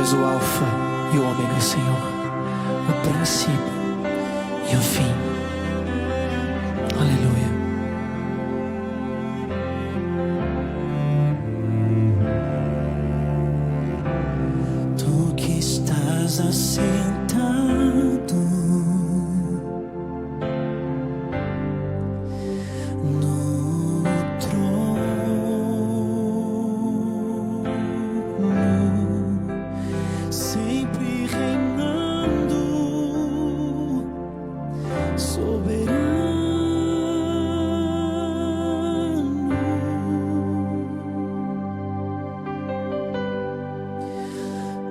és o Alfa e o Ômega, Senhor, o princípio e o fim. Aleluia. Tu que estás assentado no trono, sempre reinando, soberano.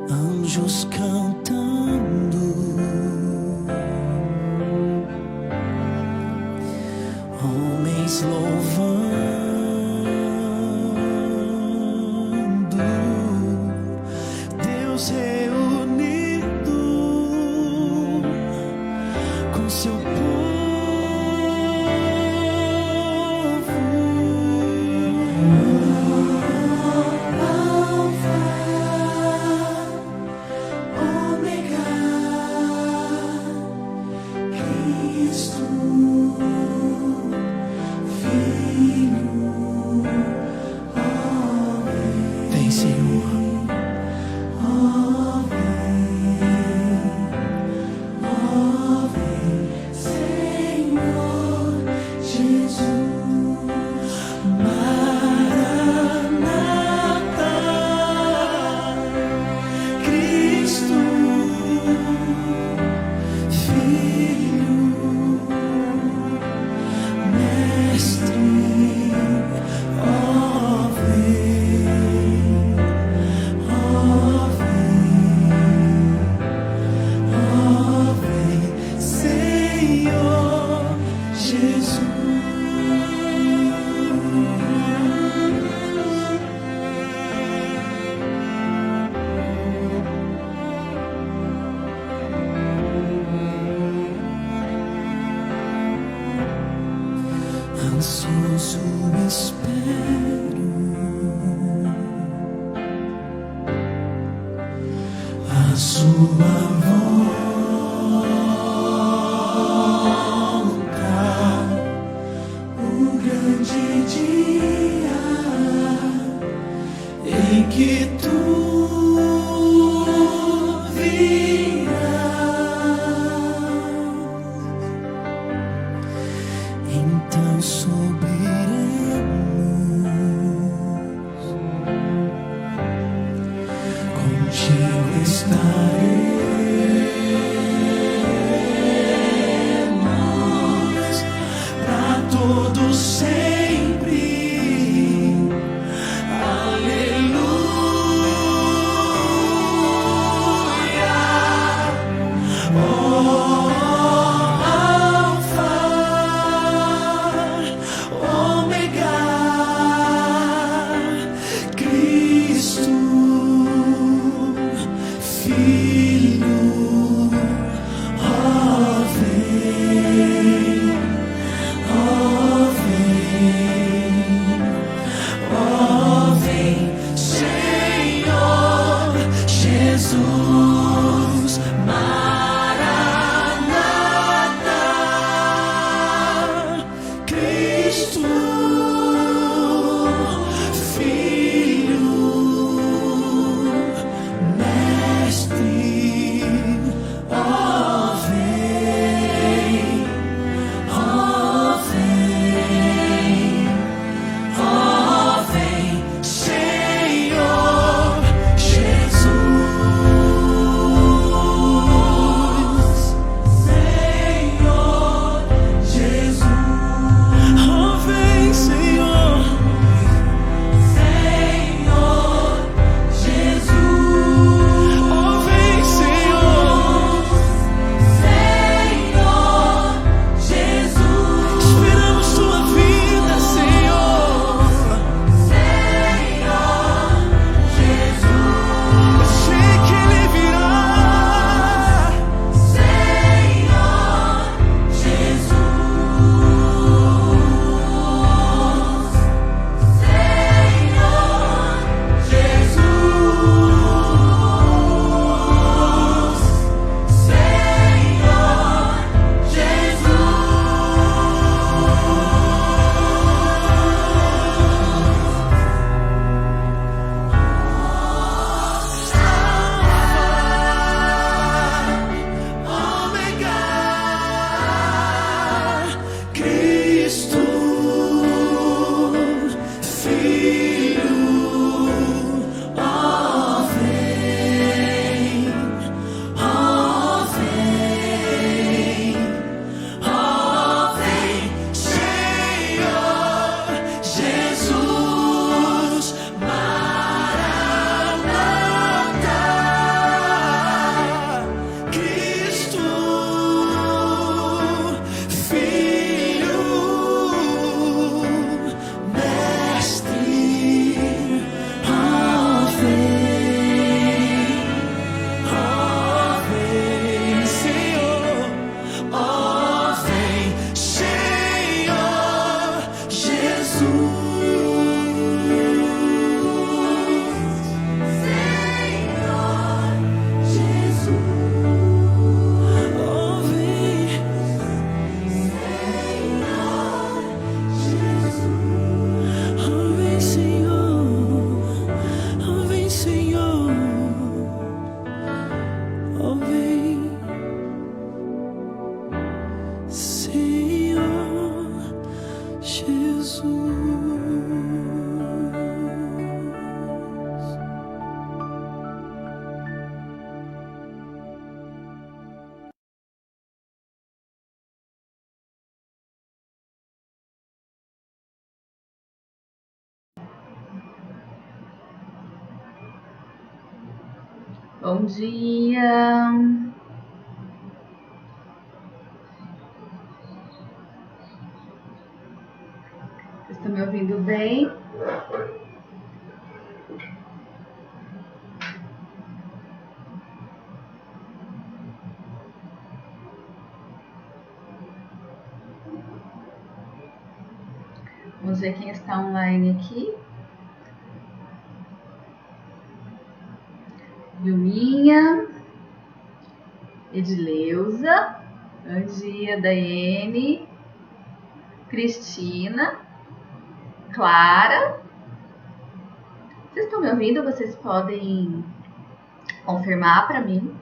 Anjos cantando, homens louvando, Deus reunido com seu povo. Alfa, Ômega, Cristo, Filho, vem, Senhor. Senhor Jesus, Maranata, Cristo, Filho, Mestre, ó vem, Senhor Jesus. Ansioso espero a sua volta, o grande dia em que tu virás. Então subiremos, contigo estaremos para todo sempre. Aleluia. Bom dia. Vocês estão me ouvindo bem? Vamos ver quem está online aqui. Vilminha, Edileuza, bom dia, Daiane, Cristina, Clara. Vocês estão me ouvindo? Vocês podem confirmar para mim?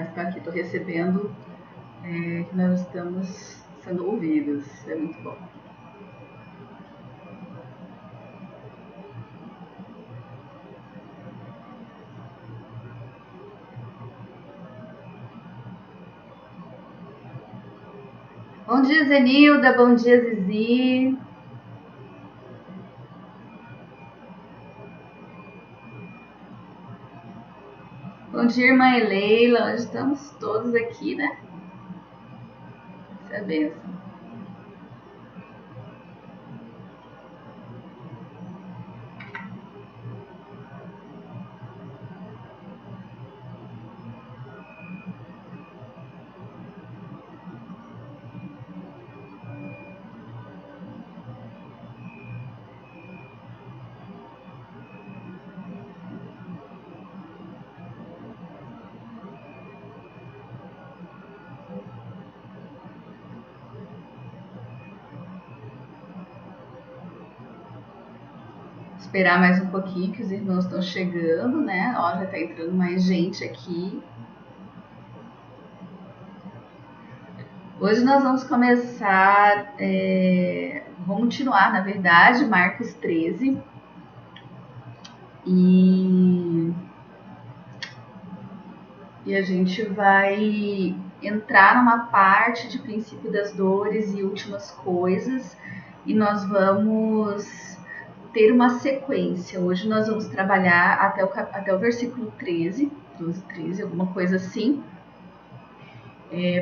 Estou aqui, estou recebendo que nós estamos sendo ouvidos. É muito bom. Bom dia, Zenilda. Bom dia, Zizi. Bom dia, irmã Leila. Hoje estamos todos aqui, né? Isso é bênção. Esperar mais um pouquinho que os irmãos estão chegando, né? Ó, já tá entrando mais gente aqui. Hoje nós vamos começar, vamos continuar, na verdade, Marcos 13. E a gente vai entrar numa parte de princípio das dores e últimas coisas. E nós vamos ter uma sequência. Hoje nós vamos trabalhar até o versículo 13, 12, 13, alguma coisa assim.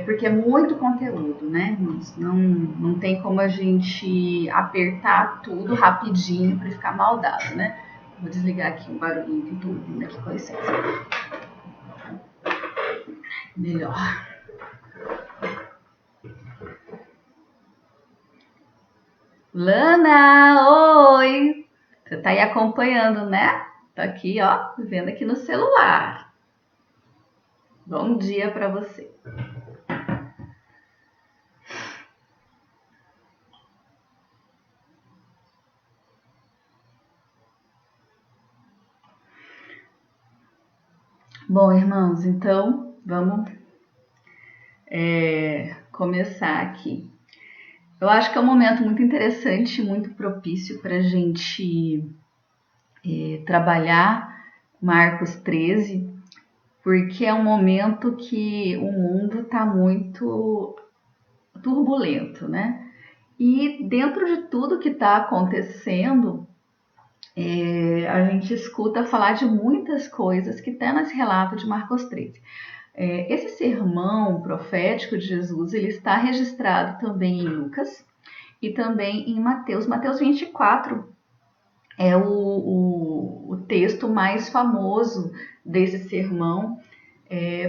Porque é muito conteúdo, né? Não tem como a gente apertar tudo rapidinho para ficar mal dado, né? Vou desligar aqui um barulhinho que estou ouvindo aqui, com licença. Melhor. Lana, oi! Você tá aí acompanhando, né? Tô aqui, ó, vendo aqui no celular. Bom dia para você. Bom, irmãos, então vamos começar aqui. Eu acho que é um momento muito interessante, muito propício para a gente trabalhar Marcos 13, porque é um momento que o mundo está muito turbulento, né? E dentro de tudo que está acontecendo, a gente escuta falar de muitas coisas que tem nesse relato de Marcos 13. Esse sermão profético de Jesus, ele está registrado também em Lucas e também em Mateus. Mateus 24 é o texto mais famoso desse sermão,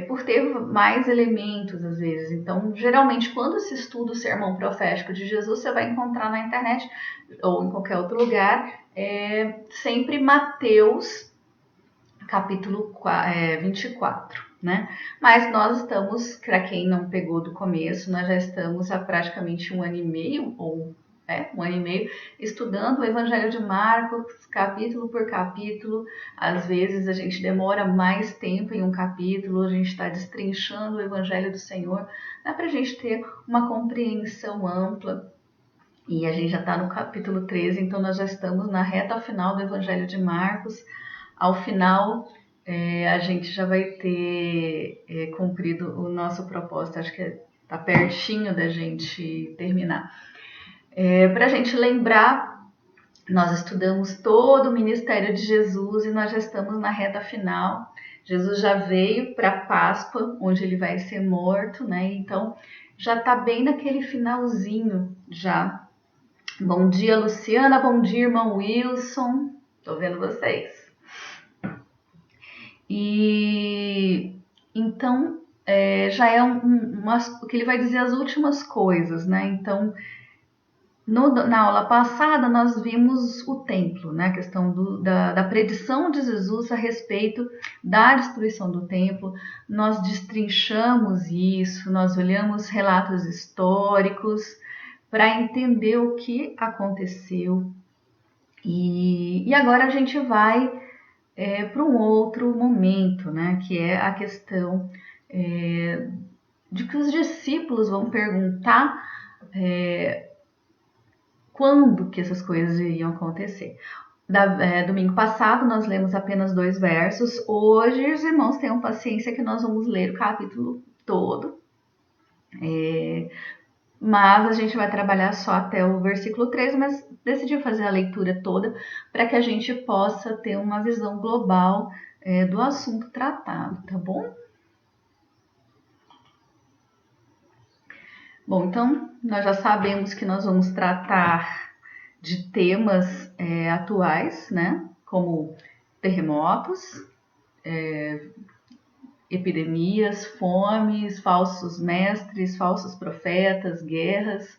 por ter mais elementos às vezes. Então, geralmente, quando se estuda o sermão profético de Jesus, você vai encontrar na internet ou em qualquer outro lugar, sempre Mateus capítulo 24, né? Mas nós estamos, para quem não pegou do começo, nós já estamos há praticamente 1 ano e meio, ou um ano e meio, estudando o Evangelho de Marcos, capítulo por capítulo. Às vezes a gente demora mais tempo em um capítulo, a gente está destrinchando o Evangelho do Senhor, dá para a gente ter uma compreensão ampla. E a gente já está no capítulo 13, então nós já estamos na reta final do Evangelho de Marcos. Ao final, a gente já vai ter cumprido o nosso propósito, acho que está pertinho da gente terminar. Para a gente lembrar, nós estudamos todo o ministério de Jesus e nós já estamos na reta final. Jesus já veio para a Páscoa, onde ele vai ser morto, né? Então já está bem naquele finalzinho já. Bom dia, Luciana. Bom dia, irmão Wilson. Tô vendo vocês. E então já é o que ele vai dizer as últimas coisas, né? Então, na aula passada nós vimos o templo, né? A questão da predição de Jesus a respeito da destruição do templo. Nós destrinchamos isso, nós olhamos relatos históricos para entender o que aconteceu. E agora a gente vai para um outro momento, né? Que é a questão de que os discípulos vão perguntar quando que essas coisas iriam acontecer. Domingo passado nós lemos apenas 2 versos. Hoje os irmãos tenham paciência que nós vamos ler o capítulo todo. Mas a gente vai trabalhar só até o versículo 13, mas decidi fazer a leitura toda para que a gente possa ter uma visão global do assunto tratado, tá bom? Bom, então nós já sabemos que nós vamos tratar de temas atuais, né? Como terremotos, epidemias, fomes, falsos mestres, falsos profetas, guerras.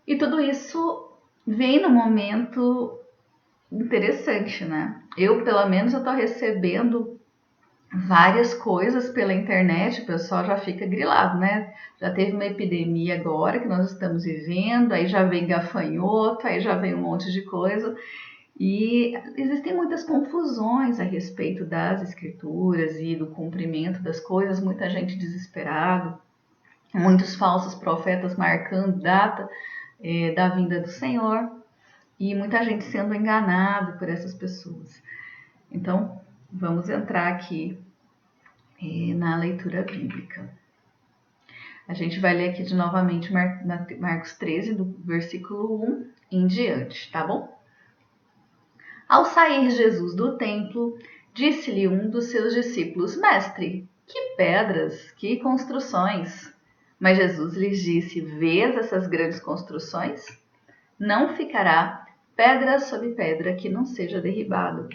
E tudo isso vem num momento interessante, né? Eu, pelo menos, eu tô recebendo várias coisas pela internet, o pessoal já fica grilado, né? Já teve uma epidemia agora que nós estamos vivendo, aí já vem gafanhoto, aí já vem um monte de coisa. E existem muitas confusões a respeito das escrituras e do cumprimento das coisas, muita gente desesperada, muitos falsos profetas marcando data da vinda do Senhor e muita gente sendo enganada por essas pessoas. Então, vamos entrar aqui na leitura bíblica. A gente vai ler aqui de novamente Marcos 13, do versículo 1 em diante, tá bom? Ao sair Jesus do templo, disse-lhe um dos seus discípulos: Mestre, que pedras, que construções! Mas Jesus lhes disse: Vês essas grandes construções? Não ficará pedra sobre pedra que não seja derribado.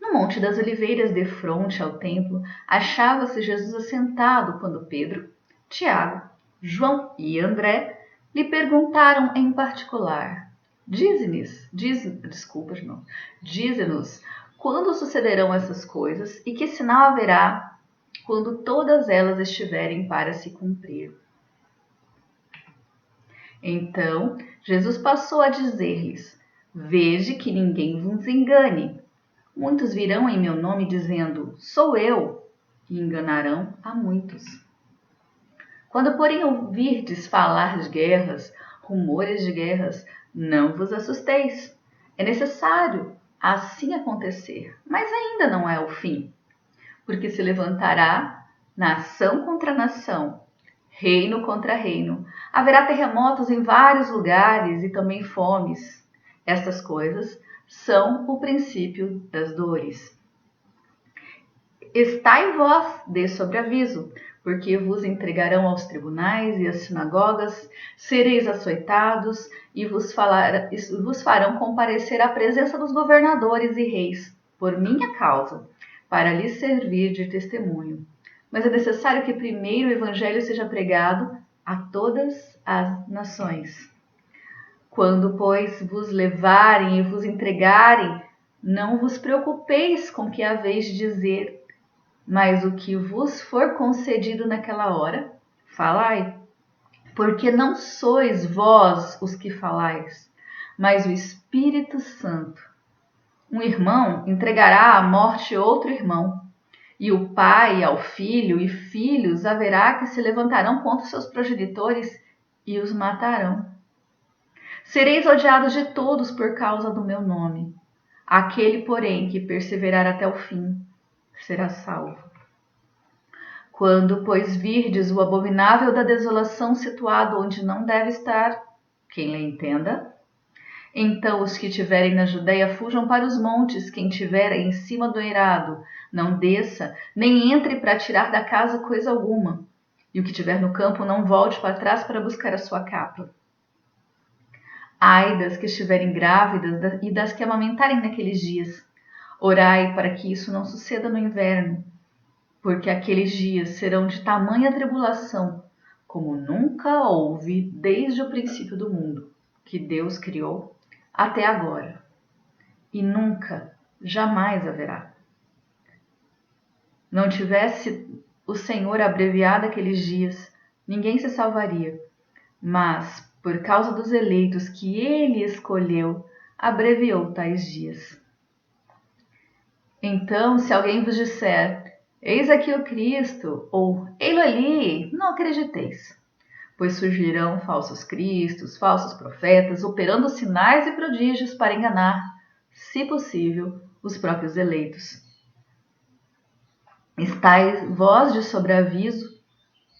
No Monte das Oliveiras, defronte ao templo, achava-se Jesus assentado quando Pedro, Tiago, João e André lhe perguntaram em particular: Dize-nos quando sucederão essas coisas e que sinal haverá quando todas elas estiverem para se cumprir. Então Jesus passou a dizer-lhes: Vede que ninguém vos engane. Muitos virão em meu nome dizendo: Sou eu, e enganarão a muitos. Quando, porém, ouvirdes falar de guerras, rumores de guerras, não vos assusteis. É necessário assim acontecer, mas ainda não é o fim. Porque se levantará nação contra nação, reino contra reino. Haverá terremotos em vários lugares e também fomes. Estas coisas são o princípio das dores. Estai vós de sobreaviso, porque vos entregarão aos tribunais e às sinagogas, sereis açoitados e vos farão comparecer à presença dos governadores e reis, por minha causa, para lhes servir de testemunho. Mas é necessário que primeiro o evangelho seja pregado a todas as nações. Quando, pois, vos levarem e vos entregarem, não vos preocupeis com o que haveis de dizer, mas o que vos for concedido naquela hora, falai. Porque não sois vós os que falais, mas o Espírito Santo. Um irmão entregará à morte outro irmão, e o pai ao filho, e filhos haverá que se levantarão contra seus progenitores e os matarão. Sereis odiados de todos por causa do meu nome. Aquele, porém, que perseverar até o fim, será salvo. Quando, pois, virdes o abominável da desolação situado onde não deve estar, quem lhe entenda, então os que tiverem na Judeia fujam para os montes, quem tiver em cima do eirado, não desça, nem entre para tirar da casa coisa alguma, e o que tiver no campo não volte para trás para buscar a sua capa. Ai das que estiverem grávidas e das que amamentarem naqueles dias. Orai para que isso não suceda no inverno, porque aqueles dias serão de tamanha tribulação, como nunca houve desde o princípio do mundo, que Deus criou, até agora, e nunca, jamais haverá. Não tivesse o Senhor abreviado aqueles dias, ninguém se salvaria, mas, por causa dos eleitos que ele escolheu, abreviou tais dias. Então, se alguém vos disser, eis aqui o Cristo, ou ei-lo ali, não acrediteis, pois surgirão falsos cristos, falsos profetas, operando sinais e prodígios para enganar, se possível, os próprios eleitos. Estais vós de sobreaviso,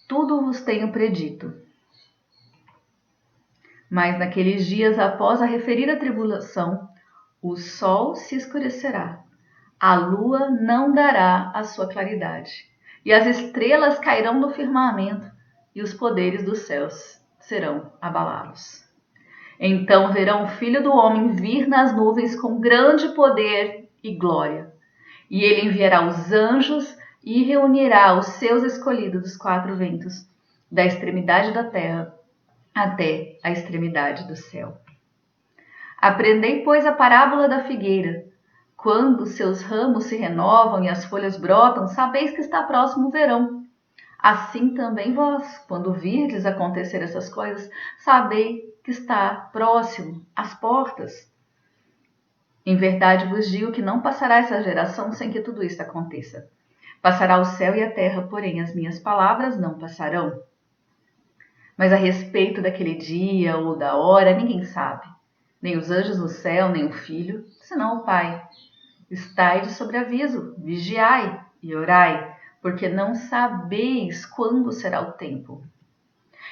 tudo vos tenho predito. Mas naqueles dias após a referida tribulação, o sol se escurecerá, a lua não dará a sua claridade, e as estrelas cairão do firmamento, e os poderes dos céus serão abalados. Então verão o Filho do Homem vir nas nuvens com grande poder e glória, e ele enviará os anjos e reunirá os seus escolhidos dos quatro ventos, da extremidade da terra até a extremidade do céu. Aprendei, pois, a parábola da figueira. Quando seus ramos se renovam e as folhas brotam, sabeis que está próximo o verão. Assim também vós, quando virdes acontecer essas coisas, sabei que está próximo, às portas. Em verdade vos digo que não passará essa geração sem que tudo isto aconteça. Passará o céu e a terra, porém as minhas palavras não passarão. Mas a respeito daquele dia ou da hora, ninguém sabe, nem os anjos no céu, nem o Filho, senão o Pai. Estai de sobreaviso, vigiai e orai, porque não sabeis quando será o tempo.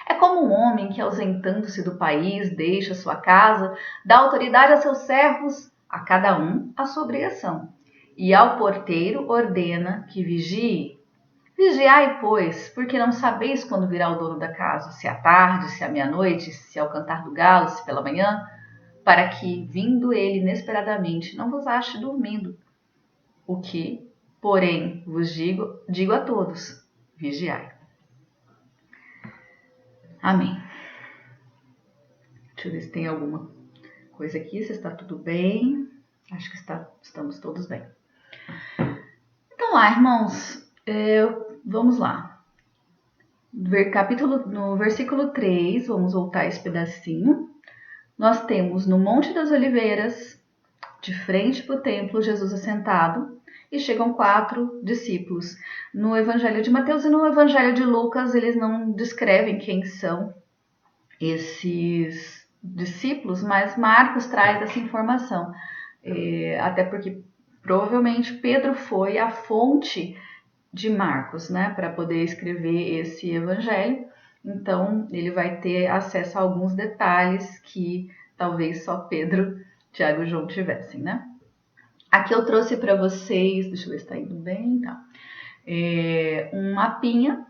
É como um homem que, ausentando-se do país, deixa sua casa, dá autoridade a seus servos, a cada um a sua obrigação, e ao porteiro ordena que vigie. Vigiai, pois, porque não sabeis quando virá o dono da casa, se à tarde, se à meia-noite, se ao cantar do galo, se pela manhã, para que, vindo ele inesperadamente, não vos ache dormindo. O que, porém, vos digo a todos, vigiai. Amém. Deixa eu ver se tem alguma coisa aqui, se está tudo bem. Acho que estamos todos bem. Então lá, irmãos, vamos lá. No versículo 3, vamos voltar esse pedacinho. Nós temos no Monte das Oliveiras, de frente para o templo, Jesus assentado, e chegam 4 discípulos. No Evangelho de Mateus e no Evangelho de Lucas, eles não descrevem quem são esses discípulos, mas Marcos traz essa informação. Até porque provavelmente Pedro foi a fonte de Marcos, né, para poder escrever esse evangelho. Então, ele vai ter acesso a alguns detalhes que talvez só Pedro, Tiago e João tivessem, né? Aqui eu trouxe para vocês, deixa eu ver se está indo bem, tá? Um mapinha,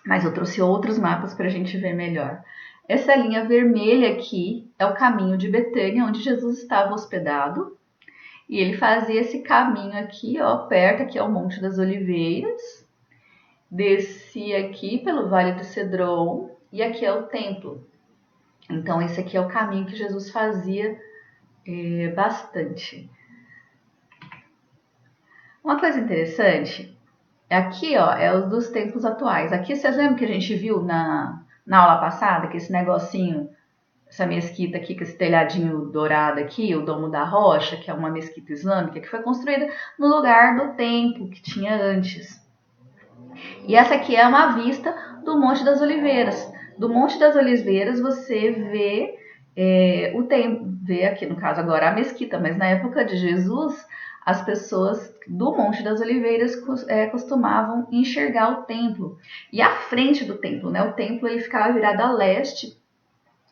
mas eu trouxe outros mapas para a gente ver melhor. Essa linha vermelha aqui é o caminho de Betânia, onde Jesus estava hospedado. E ele fazia esse caminho aqui, ó, perto, aqui é o Monte das Oliveiras. Descia aqui pelo Vale do Cedron e aqui é o templo. Então, esse aqui é o caminho que Jesus fazia bastante. Uma coisa interessante, aqui ó, é os dos templos atuais. Aqui vocês lembram que a gente viu na na aula passada, que esse negocinho, essa mesquita aqui, com esse telhadinho dourado aqui, o Domo da Rocha, que é uma mesquita islâmica, que foi construída no lugar do templo que tinha antes. E essa aqui é uma vista do Monte das Oliveiras. Do Monte das Oliveiras você vê o templo, vê aqui no caso agora a mesquita, mas na época de Jesus as pessoas do Monte das Oliveiras costumavam enxergar o templo. E à frente do templo, né? O templo ele ficava virado a leste,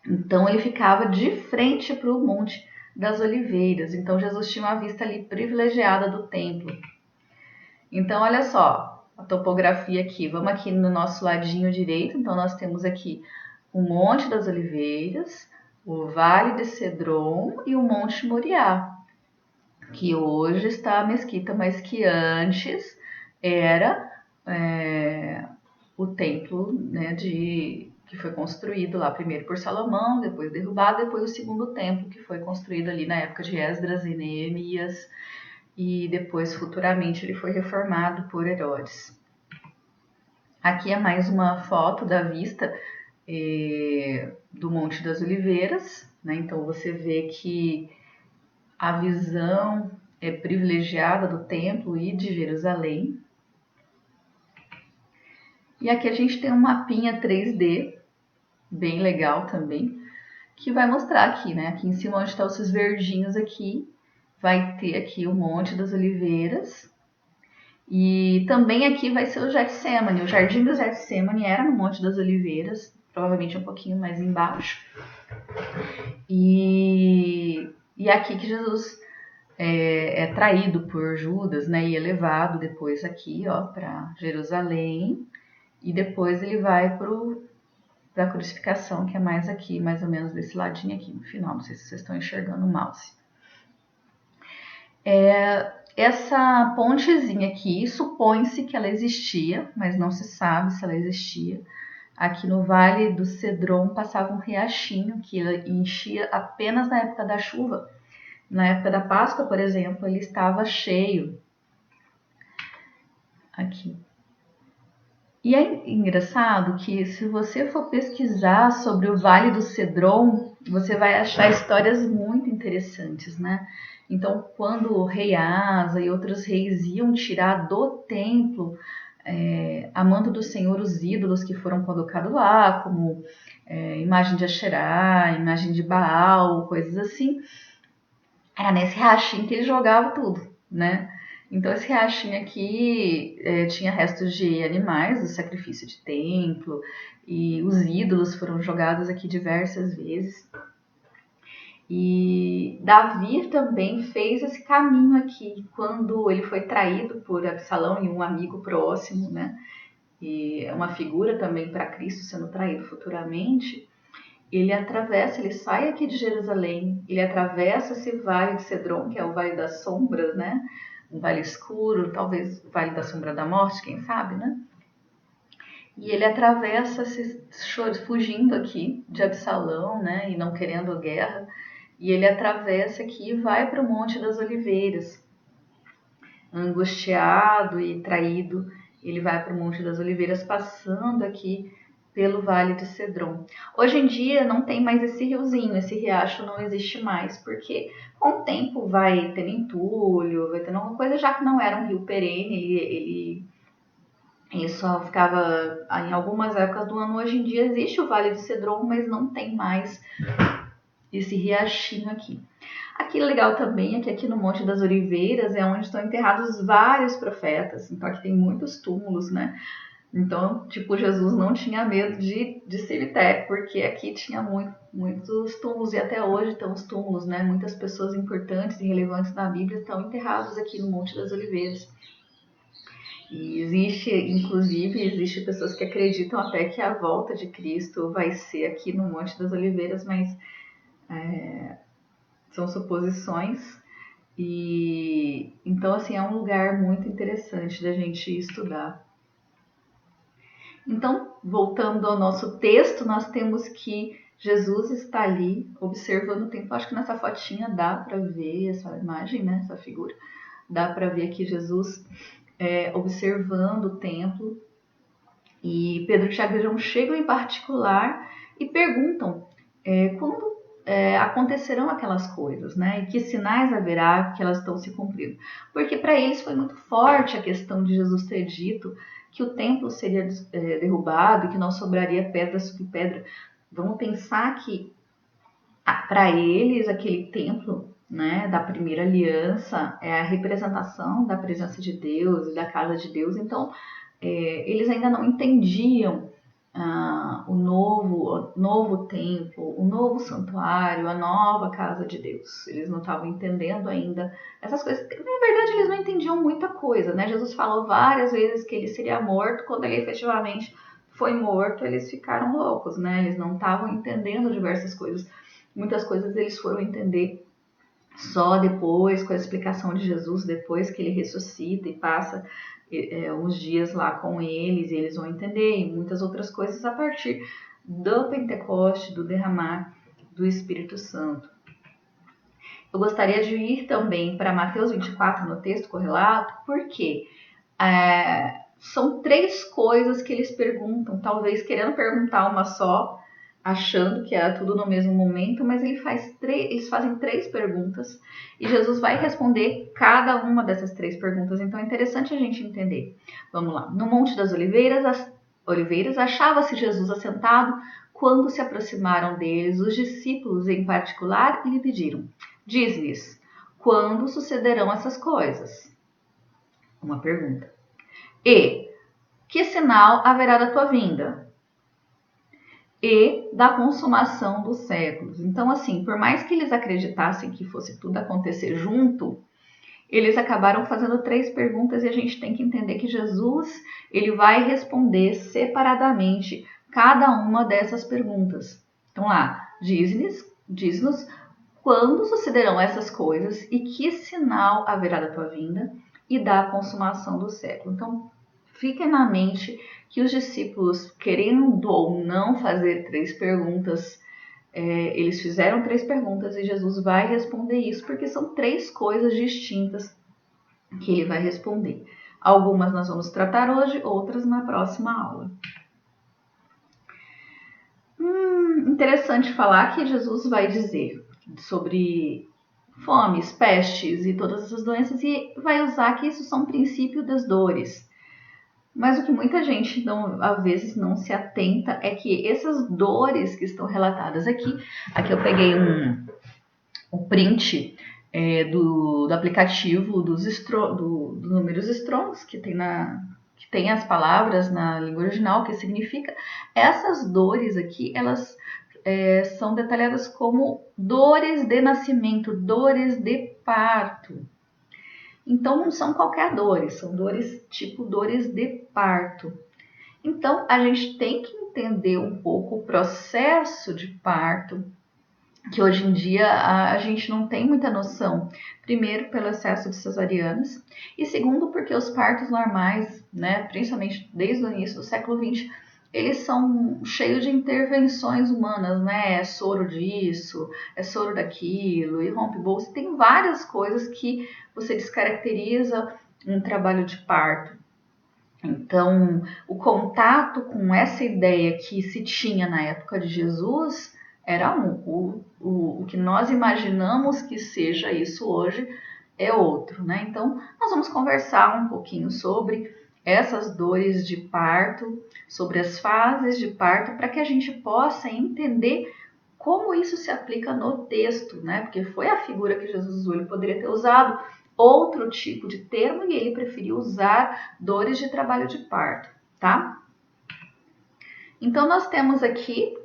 então ele ficava de frente para o Monte das Oliveiras. Então Jesus tinha uma vista ali privilegiada do templo. Então olha só a topografia aqui. Vamos aqui no nosso ladinho direito. Então nós temos aqui o Monte das Oliveiras, o Vale de Cedron e o Monte Moriá, que hoje está a mesquita, mas que antes era o templo, né, que foi construído lá primeiro por Salomão, depois derrubado, depois o segundo templo que foi construído ali na época de Esdras e Neemias, e depois futuramente ele foi reformado por Herodes. Aqui é mais uma foto da vista do Monte das Oliveiras, né? Então você vê que a visão é privilegiada do templo e de Jerusalém. E aqui a gente tem um mapinha 3D, bem legal também, que vai mostrar aqui, né? Aqui em cima onde estão esses verdinhos aqui, vai ter aqui o Monte das Oliveiras. E também aqui vai ser o Getsemane. O Jardim do Getsemane era no Monte das Oliveiras, provavelmente um pouquinho mais embaixo. E aqui que Jesus é traído por Judas, né? E é levado depois aqui, ó, para Jerusalém. E depois ele vai para a crucificação, que é mais aqui, mais ou menos desse ladinho aqui no final. Não sei se vocês estão enxergando o mouse. Essa pontezinha aqui, supõe-se que ela existia, mas não se sabe se ela existia. Aqui no Vale do Cedron passava um riachinho que enchia apenas na época da chuva. Na época da Páscoa, por exemplo, ele estava cheio. Aqui. E é engraçado que se você for pesquisar sobre o Vale do Cedron, você vai achar histórias muito interessantes, né? Então, quando o rei Asa e outros reis iam tirar do templo, a mando do Senhor, os ídolos que foram colocados lá, como imagem de Asherá, imagem de Baal, coisas assim, era nesse riachinho que eles jogavam tudo, né? Então esse riachinho aqui tinha restos de animais do sacrifício de templo, e os ídolos foram jogados aqui diversas vezes. E Davi também fez esse caminho aqui, quando ele foi traído por Absalão e um amigo próximo, né? E é uma figura também para Cristo sendo traído futuramente. Ele sai aqui de Jerusalém, ele atravessa esse vale de Cedron, que é o Vale das Sombras, né? Um vale escuro, talvez o Vale da Sombra da Morte, quem sabe, né? E ele atravessa fugindo aqui de Absalão, né? E não querendo guerra. E ele atravessa aqui e vai para o Monte das Oliveiras. Angustiado e traído, ele vai para o Monte das Oliveiras, passando aqui pelo Vale de Cedron. Hoje em dia não tem mais esse riozinho, esse riacho não existe mais, porque com o tempo vai tendo entulho, vai tendo alguma coisa, já que não era um rio perene, ele só ficava em algumas épocas do ano. Hoje em dia existe o Vale de Cedron, mas não tem mais esse riachinho aqui. Aqui legal também é que aqui no Monte das Oliveiras é onde estão enterrados vários profetas, então aqui tem muitos túmulos, né? Então, tipo, Jesus não tinha medo de cemitério, porque aqui tinha muitos túmulos, e até hoje estão os túmulos, né? Muitas pessoas importantes e relevantes na Bíblia estão enterradas aqui no Monte das Oliveiras. E existe pessoas que acreditam até que a volta de Cristo vai ser aqui no Monte das Oliveiras, mas são suposições. E então, assim, é um lugar muito interessante da gente estudar. Então, voltando ao nosso texto, nós temos que Jesus está ali observando o templo. Acho que nessa fotinha dá para ver essa imagem, né? Essa figura. Dá para ver aqui Jesus observando o templo. E Pedro, Tiago e João chegam em particular e perguntam quando acontecerão aquelas coisas, né? E que sinais haverá que elas estão se cumprindo. Porque para eles foi muito forte a questão de Jesus ter dito que o templo seria derrubado e que não sobraria pedra sobre pedra. Vamos pensar que para eles aquele templo, né, da primeira aliança é a representação da presença de Deus e da casa de Deus. Então eles ainda não entendiam o novo templo, o novo santuário, a nova casa de Deus. Eles não estavam entendendo ainda essas coisas. Na verdade, eles não entendiam muita coisa, né? Jesus falou várias vezes que ele seria morto. Quando ele efetivamente foi morto, eles ficaram loucos, né? Eles não estavam entendendo diversas coisas. Muitas coisas eles foram entender só depois, com a explicação de Jesus, depois que ele ressuscita e passa uns dias lá com eles, e eles vão entender, e muitas outras coisas a partir do Pentecoste, do derramar do Espírito Santo. Eu gostaria de ir também para Mateus 24 no texto correlato, porque são 3 coisas que eles perguntam, talvez querendo perguntar uma só, achando que era tudo no mesmo momento, mas eles fazem 3 perguntas e Jesus vai responder cada uma dessas 3 perguntas. Então é interessante a gente entender. Vamos lá. No Monte das Oliveiras achava-se Jesus assentado quando se aproximaram deles os discípulos em particular e lhe pediram: diz-lhes, quando sucederão essas coisas? Uma pergunta. E que sinal haverá da tua vinda? E da consumação dos séculos. Então, assim, por mais que eles acreditassem que fosse tudo acontecer junto, eles acabaram fazendo 3 perguntas e a gente tem que entender que Jesus ele vai responder separadamente cada uma dessas perguntas. Então lá, diz-nos quando sucederão essas coisas e que sinal haverá da tua vinda e da consumação do século. Então, fiquem na mente que os discípulos, querendo ou não fazer 3 perguntas, eles fizeram 3 perguntas e Jesus vai responder isso, porque são 3 coisas distintas que ele vai responder. Algumas nós vamos tratar hoje, outras na próxima aula. Interessante falar que Jesus vai dizer sobre fomes, pestes e todas essas doenças e vai usar que isso são princípio das dores. Mas o que muita gente às vezes não se atenta é que essas dores que estão relatadas aqui eu peguei um print do aplicativo dos números Strongs, que tem as palavras na língua original, que significa, essas dores aqui, elas são detalhadas como dores de nascimento, dores de parto. Então, não são qualquer dores, são dores tipo dores de parto. Então, a gente tem que entender um pouco o processo de parto, que hoje em dia a gente não tem muita noção. Primeiro, pelo excesso de cesarianas, e segundo, porque os partos normais, né, principalmente desde o início do século XX, eles são cheios de intervenções humanas, né? É soro disso, é soro daquilo, e rompe bolsa. Tem várias coisas que você descaracteriza um trabalho de parto. Então, o contato com essa ideia que se tinha na época de Jesus era o que nós imaginamos que seja isso hoje é outro, né? Então, nós vamos conversar um pouquinho sobre essas dores de parto, sobre as fases de parto, para que a gente possa entender como isso se aplica no texto, né? Porque foi a figura que Jesus usou, ele poderia ter usado outro tipo de termo e ele preferiu usar dores de trabalho de parto, tá? Então, nós temos aqui,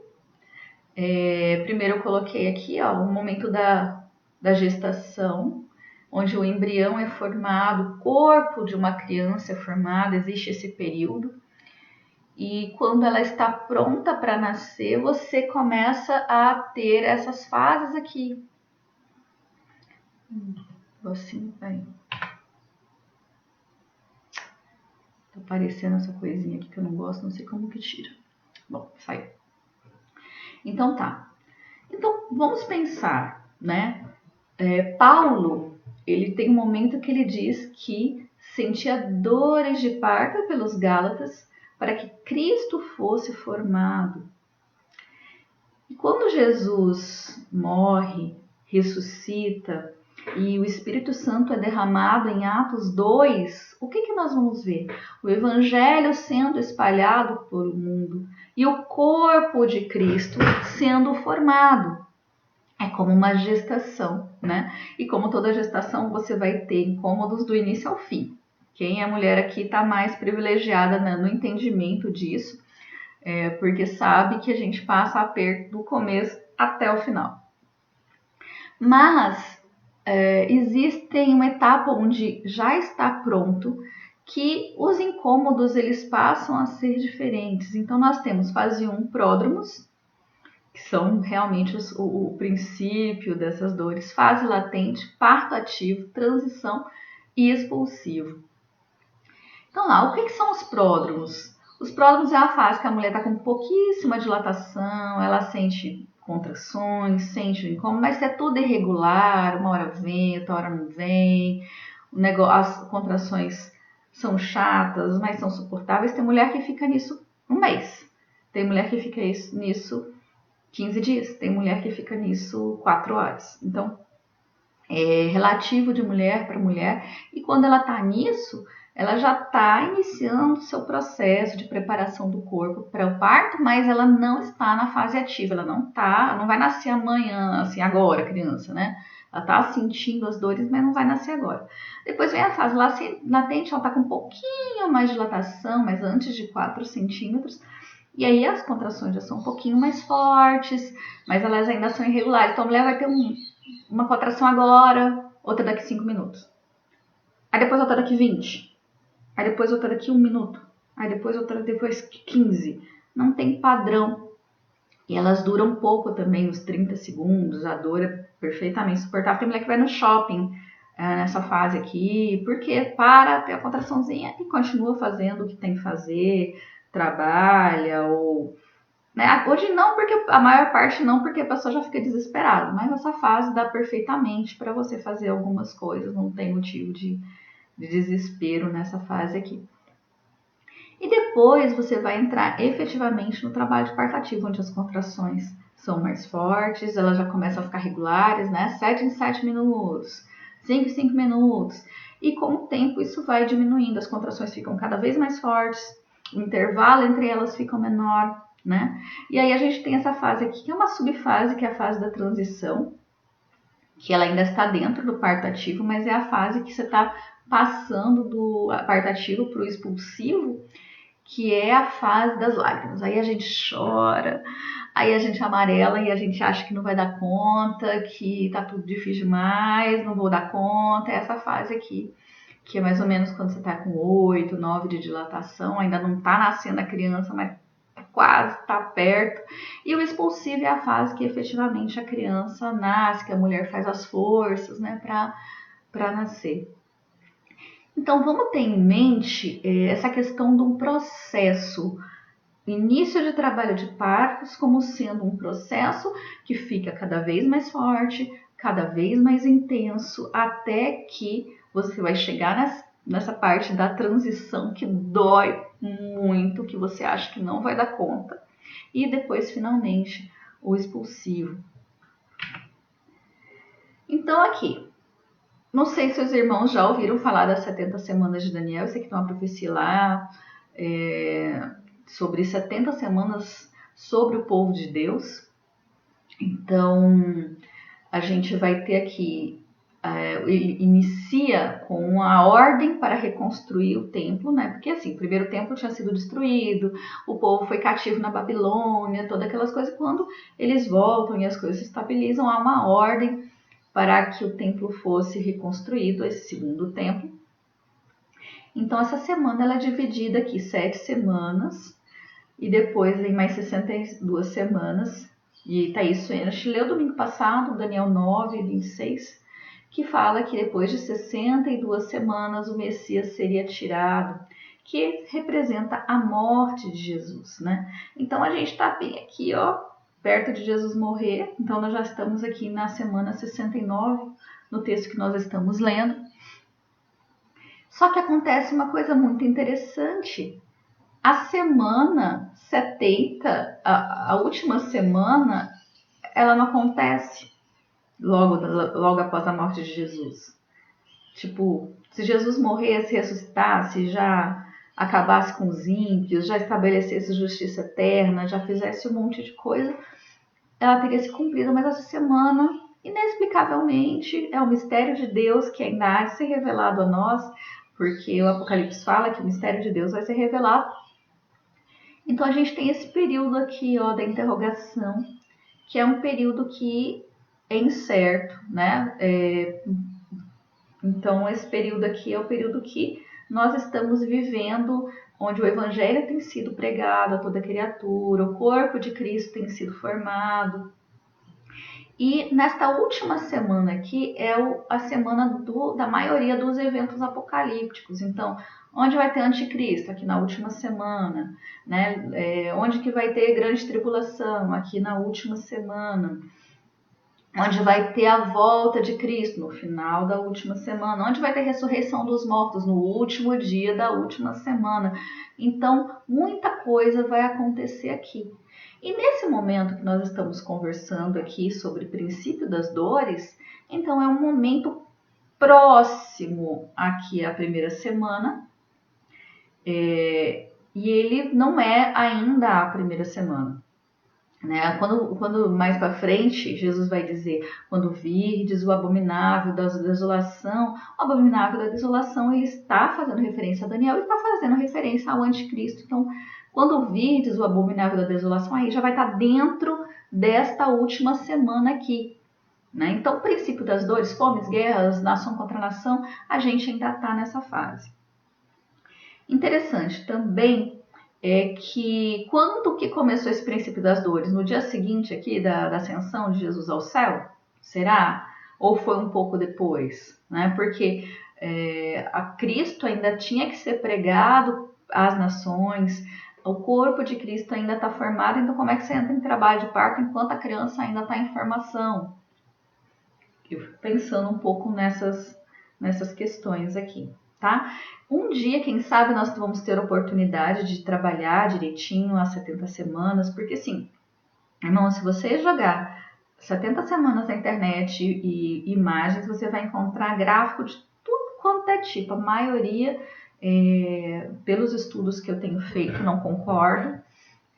primeiro eu coloquei aqui, ó, o momento da gestação, onde o embrião é formado, o corpo de uma criança é formado, existe esse período. E quando ela está pronta para nascer, você começa a ter essas fases aqui. Assim, aí. Tá aparecendo essa coisinha aqui que eu não gosto, não sei como que tira. Bom, saiu. Então tá. Então vamos pensar, né? Paulo, ele tem um momento que ele diz que sentia dores de parto pelos Gálatas, para que Cristo fosse formado. E quando Jesus morre, ressuscita e o Espírito Santo é derramado em Atos 2, o que nós vamos ver? O Evangelho sendo espalhado por o mundo e o corpo de Cristo sendo formado. É como uma gestação, né? E como toda gestação, você vai ter incômodos do início ao fim. Quem é mulher aqui está mais privilegiada, né, no entendimento disso, porque sabe que a gente passa aperto do começo até o final. Mas existe uma etapa onde já está pronto, que os incômodos eles passam a ser diferentes. Então nós temos fase 1, pródromos, que são realmente o princípio dessas dores, fase latente, parto ativo, transição e expulsivo. Então lá, o que são os pródromos? Os pródromos é a fase que a mulher está com pouquíssima dilatação, ela sente contrações, sente o incômodo, mas é tudo irregular, uma hora vem, outra hora não vem, as contrações são chatas, mas são suportáveis. Tem mulher que fica nisso um mês, tem mulher que fica nisso 15 dias, tem mulher que fica nisso 4 horas. Então, é relativo de mulher para mulher, e quando ela está nisso, ela já está iniciando o seu processo de preparação do corpo para o parto, mas ela não está na fase ativa, ela não vai nascer amanhã, assim, agora, criança, né? Ela está sentindo as dores, mas não vai nascer agora. Depois vem a fase latente, ela está com um pouquinho mais de dilatação, mas antes de 4 centímetros, e aí as contrações já são um pouquinho mais fortes, mas elas ainda são irregulares. Então a mulher vai ter uma contração agora, outra daqui 5 minutos. Aí depois outra daqui 20. Aí depois outra daqui 1 minuto. Aí depois outra depois 15. Não tem padrão. E elas duram pouco também, uns 30 segundos. A dor é perfeitamente suportável. Tem mulher que vai no shopping nessa fase aqui, porque para ter a contraçãozinha e continua fazendo o que tem que fazer, trabalha ou... Né? Hoje não, porque a maior parte não, porque a pessoa já fica desesperada. Mas essa fase dá perfeitamente para você fazer algumas coisas. Não tem motivo de desespero nessa fase aqui. E depois você vai entrar efetivamente no trabalho de parto ativo, onde as contrações são mais fortes, elas já começam a ficar regulares, né? 7 em 7 minutos, 5 em 5 minutos. E com o tempo isso vai diminuindo, as contrações ficam cada vez mais fortes, o intervalo entre elas fica menor, né? E aí a gente tem essa fase aqui, que é uma subfase, que é a fase da transição, que ela ainda está dentro do parto ativo, mas é a fase que você está passando do parto ativo para o expulsivo, que é a fase das lágrimas. Aí a gente chora, aí a gente amarela e a gente acha que não vai dar conta, que tá tudo difícil demais, não vou dar conta. É essa fase aqui, que é mais ou menos quando você tá com 8, 9 de dilatação, ainda não tá nascendo a criança, mas quase tá perto. E o expulsivo é a fase que efetivamente a criança nasce, que a mulher faz as forças, né, para nascer. Então, vamos ter em mente essa questão de um processo, início de trabalho de partos, como sendo um processo que fica cada vez mais forte, cada vez mais intenso, até que você vai chegar nessa parte da transição que dói muito, que você acha que não vai dar conta, e depois, finalmente, o expulsivo. Então, aqui. Não sei se os irmãos já ouviram falar das 70 semanas de Daniel. Eu sei que tem uma profecia lá sobre 70 semanas sobre o povo de Deus. Então, a gente vai ter aqui, ele inicia com a ordem para reconstruir o templo, né? Porque assim, o primeiro templo tinha sido destruído, o povo foi cativo na Babilônia, todas aquelas coisas. Quando eles voltam e as coisas se estabilizam, há uma ordem para que o templo fosse reconstruído, esse segundo templo. Então, essa semana ela é dividida aqui, 7 semanas, e depois vem mais 62 semanas. E Thaís Suenas leu domingo passado, Daniel 9, 26, que fala que depois de 62 semanas o Messias seria tirado, que representa a morte de Jesus, né? Então, a gente está bem aqui, ó, perto de Jesus morrer. Então nós já estamos aqui na semana 69, no texto que nós estamos lendo. Só que acontece uma coisa muito interessante, A semana 70, a última semana, ela não acontece logo após a morte de Jesus. Tipo, se Jesus morresse, ressuscitasse, já acabasse com os ímpios, já estabelecesse justiça eterna, já fizesse um monte de coisa, ela teria se cumprido, mas essa semana, inexplicavelmente, é o mistério de Deus que ainda há de ser revelado a nós, porque o Apocalipse fala que o mistério de Deus vai ser revelado. Então a gente tem esse período aqui, ó, da interrogação, que é um período que é incerto, né? Então esse período aqui é o período que nós estamos vivendo, onde o evangelho tem sido pregado a toda criatura, o corpo de Cristo tem sido formado. E nesta última semana aqui é a semana da maioria dos eventos apocalípticos. Então, onde vai ter anticristo? Aqui na última semana. Né? Onde que vai ter grande tribulação? Aqui na última semana. Onde vai ter a volta de Cristo? No final da última semana. Onde vai ter ressurreição dos mortos? No último dia da última semana. Então, muita coisa vai acontecer aqui. E nesse momento que nós estamos conversando aqui sobre o princípio das dores, então é um momento próximo aqui à primeira semana, e ele não é ainda a primeira semana. Né? Quando mais para frente Jesus vai dizer, quando virdes o abominável da desolação, o abominável da desolação, ele está fazendo referência a Daniel e está fazendo referência ao anticristo. Então, quando virdes o abominável da desolação, aí já vai estar dentro desta última semana aqui. Né? Então, o princípio das dores, fomes, guerras, nação contra nação, a gente ainda está nessa fase. Interessante também é que quando que começou esse princípio das dores? No dia seguinte aqui da ascensão de Jesus ao céu? Será? Ou foi um pouco depois? Né? Porque a Cristo ainda tinha que ser pregado às nações, o corpo de Cristo ainda está formado, então como é que você entra em trabalho de parto enquanto a criança ainda está em formação? Eu fico pensando um pouco nessas questões aqui, tá? Um dia, quem sabe, nós vamos ter a oportunidade de trabalhar direitinho as 70 semanas, porque assim, irmão, se você jogar 70 semanas na internet e imagens, você vai encontrar gráfico de tudo quanto é tipo, a maioria, pelos estudos que eu tenho feito, não concordo.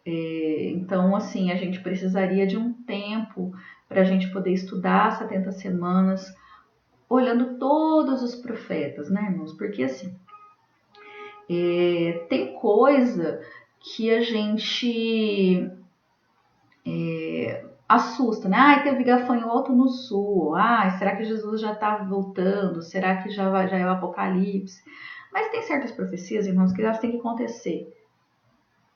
Então, assim, a gente precisaria de um tempo para a gente poder estudar 70 semanas, olhando todos os profetas, né, irmãos? Porque, assim, tem coisa que a gente assusta, né? Teve gafanhoto no sul. Será que Jesus já está voltando? Será que já é o Apocalipse? Mas tem certas profecias, irmãos, que elas têm que acontecer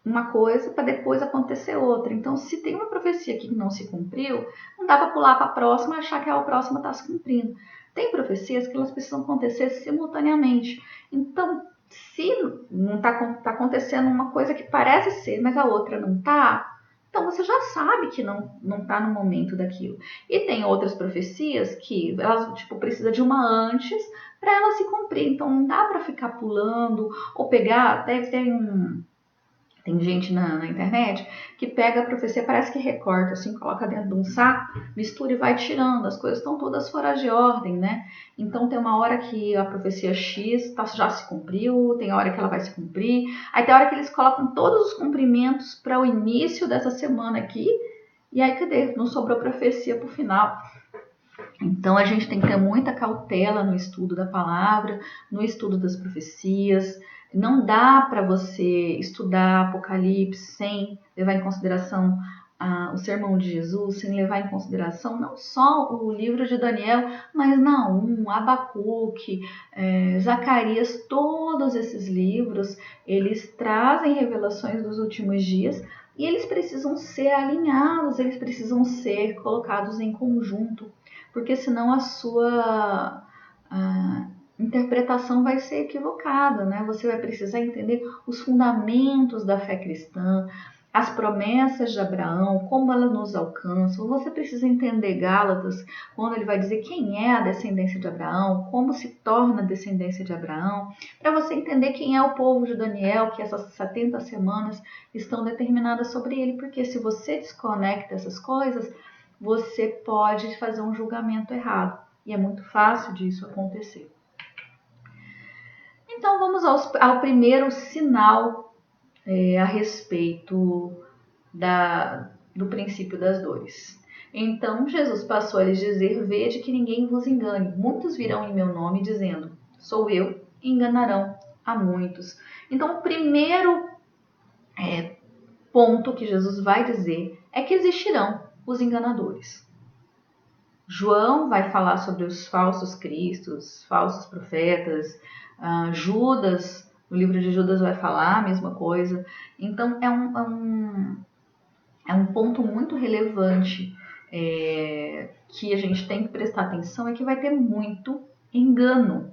uma coisa para depois acontecer outra. Então, se tem uma profecia aqui que não se cumpriu, não dá para pular para a próxima e achar que a próxima está se cumprindo. Tem profecias que elas precisam acontecer simultaneamente. Então, se não está acontecendo uma coisa que parece ser, mas a outra não está, então você já sabe que não está no momento daquilo. E tem outras profecias que elas precisa de uma antes para ela se cumprir. Então não dá para ficar pulando ou pegar. Tem gente na internet que pega a profecia, parece que recorta, assim, coloca dentro de um saco, mistura e vai tirando. As coisas estão todas fora de ordem, né? Então tem uma hora que a profecia X já se cumpriu, tem a hora que ela vai se cumprir. Aí tem a hora que eles colocam todos os cumprimentos para o início dessa semana aqui. E aí, cadê? Não sobrou profecia para o final. Então a gente tem que ter muita cautela no estudo da palavra, no estudo das profecias. Não dá para você estudar Apocalipse sem levar em consideração o sermão de Jesus, sem levar em consideração não só o livro de Daniel, mas Naum, Abacuque, Zacarias, todos esses livros, eles trazem revelações dos últimos dias e eles precisam ser alinhados, eles precisam ser colocados em conjunto, porque senão a sua interpretação vai ser equivocada, né? Você vai precisar entender os fundamentos da fé cristã, as promessas de Abraão, como elas nos alcançam. Você precisa entender Gálatas, quando ele vai dizer quem é a descendência de Abraão, como se torna a descendência de Abraão, para você entender quem é o povo de Daniel, que essas 70 semanas estão determinadas sobre ele, porque se você desconecta essas coisas, você pode fazer um julgamento errado, e é muito fácil disso acontecer. Então vamos ao primeiro sinal a respeito do princípio das dores. Então Jesus passou a lhes dizer: vede que ninguém vos engane. Muitos virão em meu nome dizendo: sou eu, e enganarão a muitos. Então o primeiro ponto que Jesus vai dizer é que existirão os enganadores. João vai falar sobre os falsos cristos, falsos profetas. Judas, no livro de Judas, vai falar a mesma coisa. Então é um ponto muito relevante que a gente tem que prestar atenção, é que vai ter muito engano.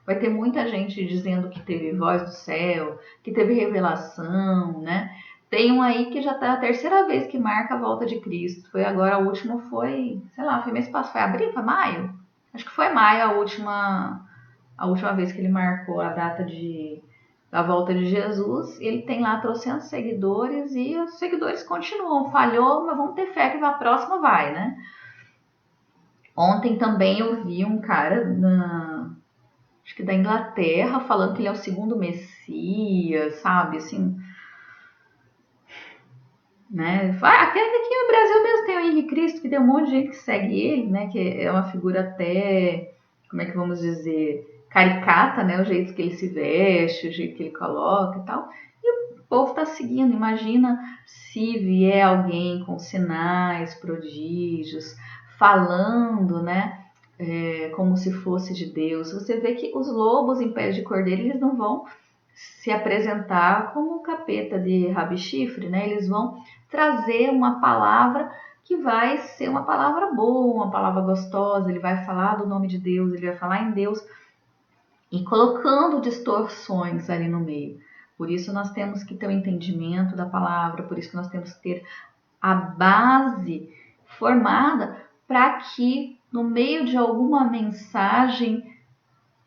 Vai ter muita gente dizendo que teve voz do céu, que teve revelação, né? Tem um aí que já tá a terceira vez que marca a volta de Cristo. Foi agora, a última foi, sei lá, foi mês passado, foi abril, foi maio? Acho que foi maio a última vez que ele marcou a data da volta de Jesus. Ele tem lá 300 seguidores e os seguidores continuam. Falhou, mas vamos ter fé que a próxima vai, né? Ontem também eu vi um cara acho que da Inglaterra, falando que ele é o segundo Messias, sabe, assim, né? Aquele aqui no Brasil mesmo tem o Henrique Cristo, que tem um monte de gente que segue ele, né? Que é uma figura até, como é que vamos dizer, caricata, né? O jeito que ele se veste, o jeito que ele coloca e tal. E o povo tá seguindo. Imagina se vier alguém com sinais, prodígios, falando, né? Como se fosse de Deus. Você vê que os lobos em pés de cordeiro, eles não vão se apresentar como o capeta de Rabi Chifre, né? Eles vão trazer uma palavra que vai ser uma palavra boa, uma palavra gostosa. Ele vai falar do nome de Deus, ele vai falar em Deus e colocando distorções ali no meio. Por isso nós temos que ter o entendimento da palavra, por isso que nós temos que ter a base formada para que no meio de alguma mensagem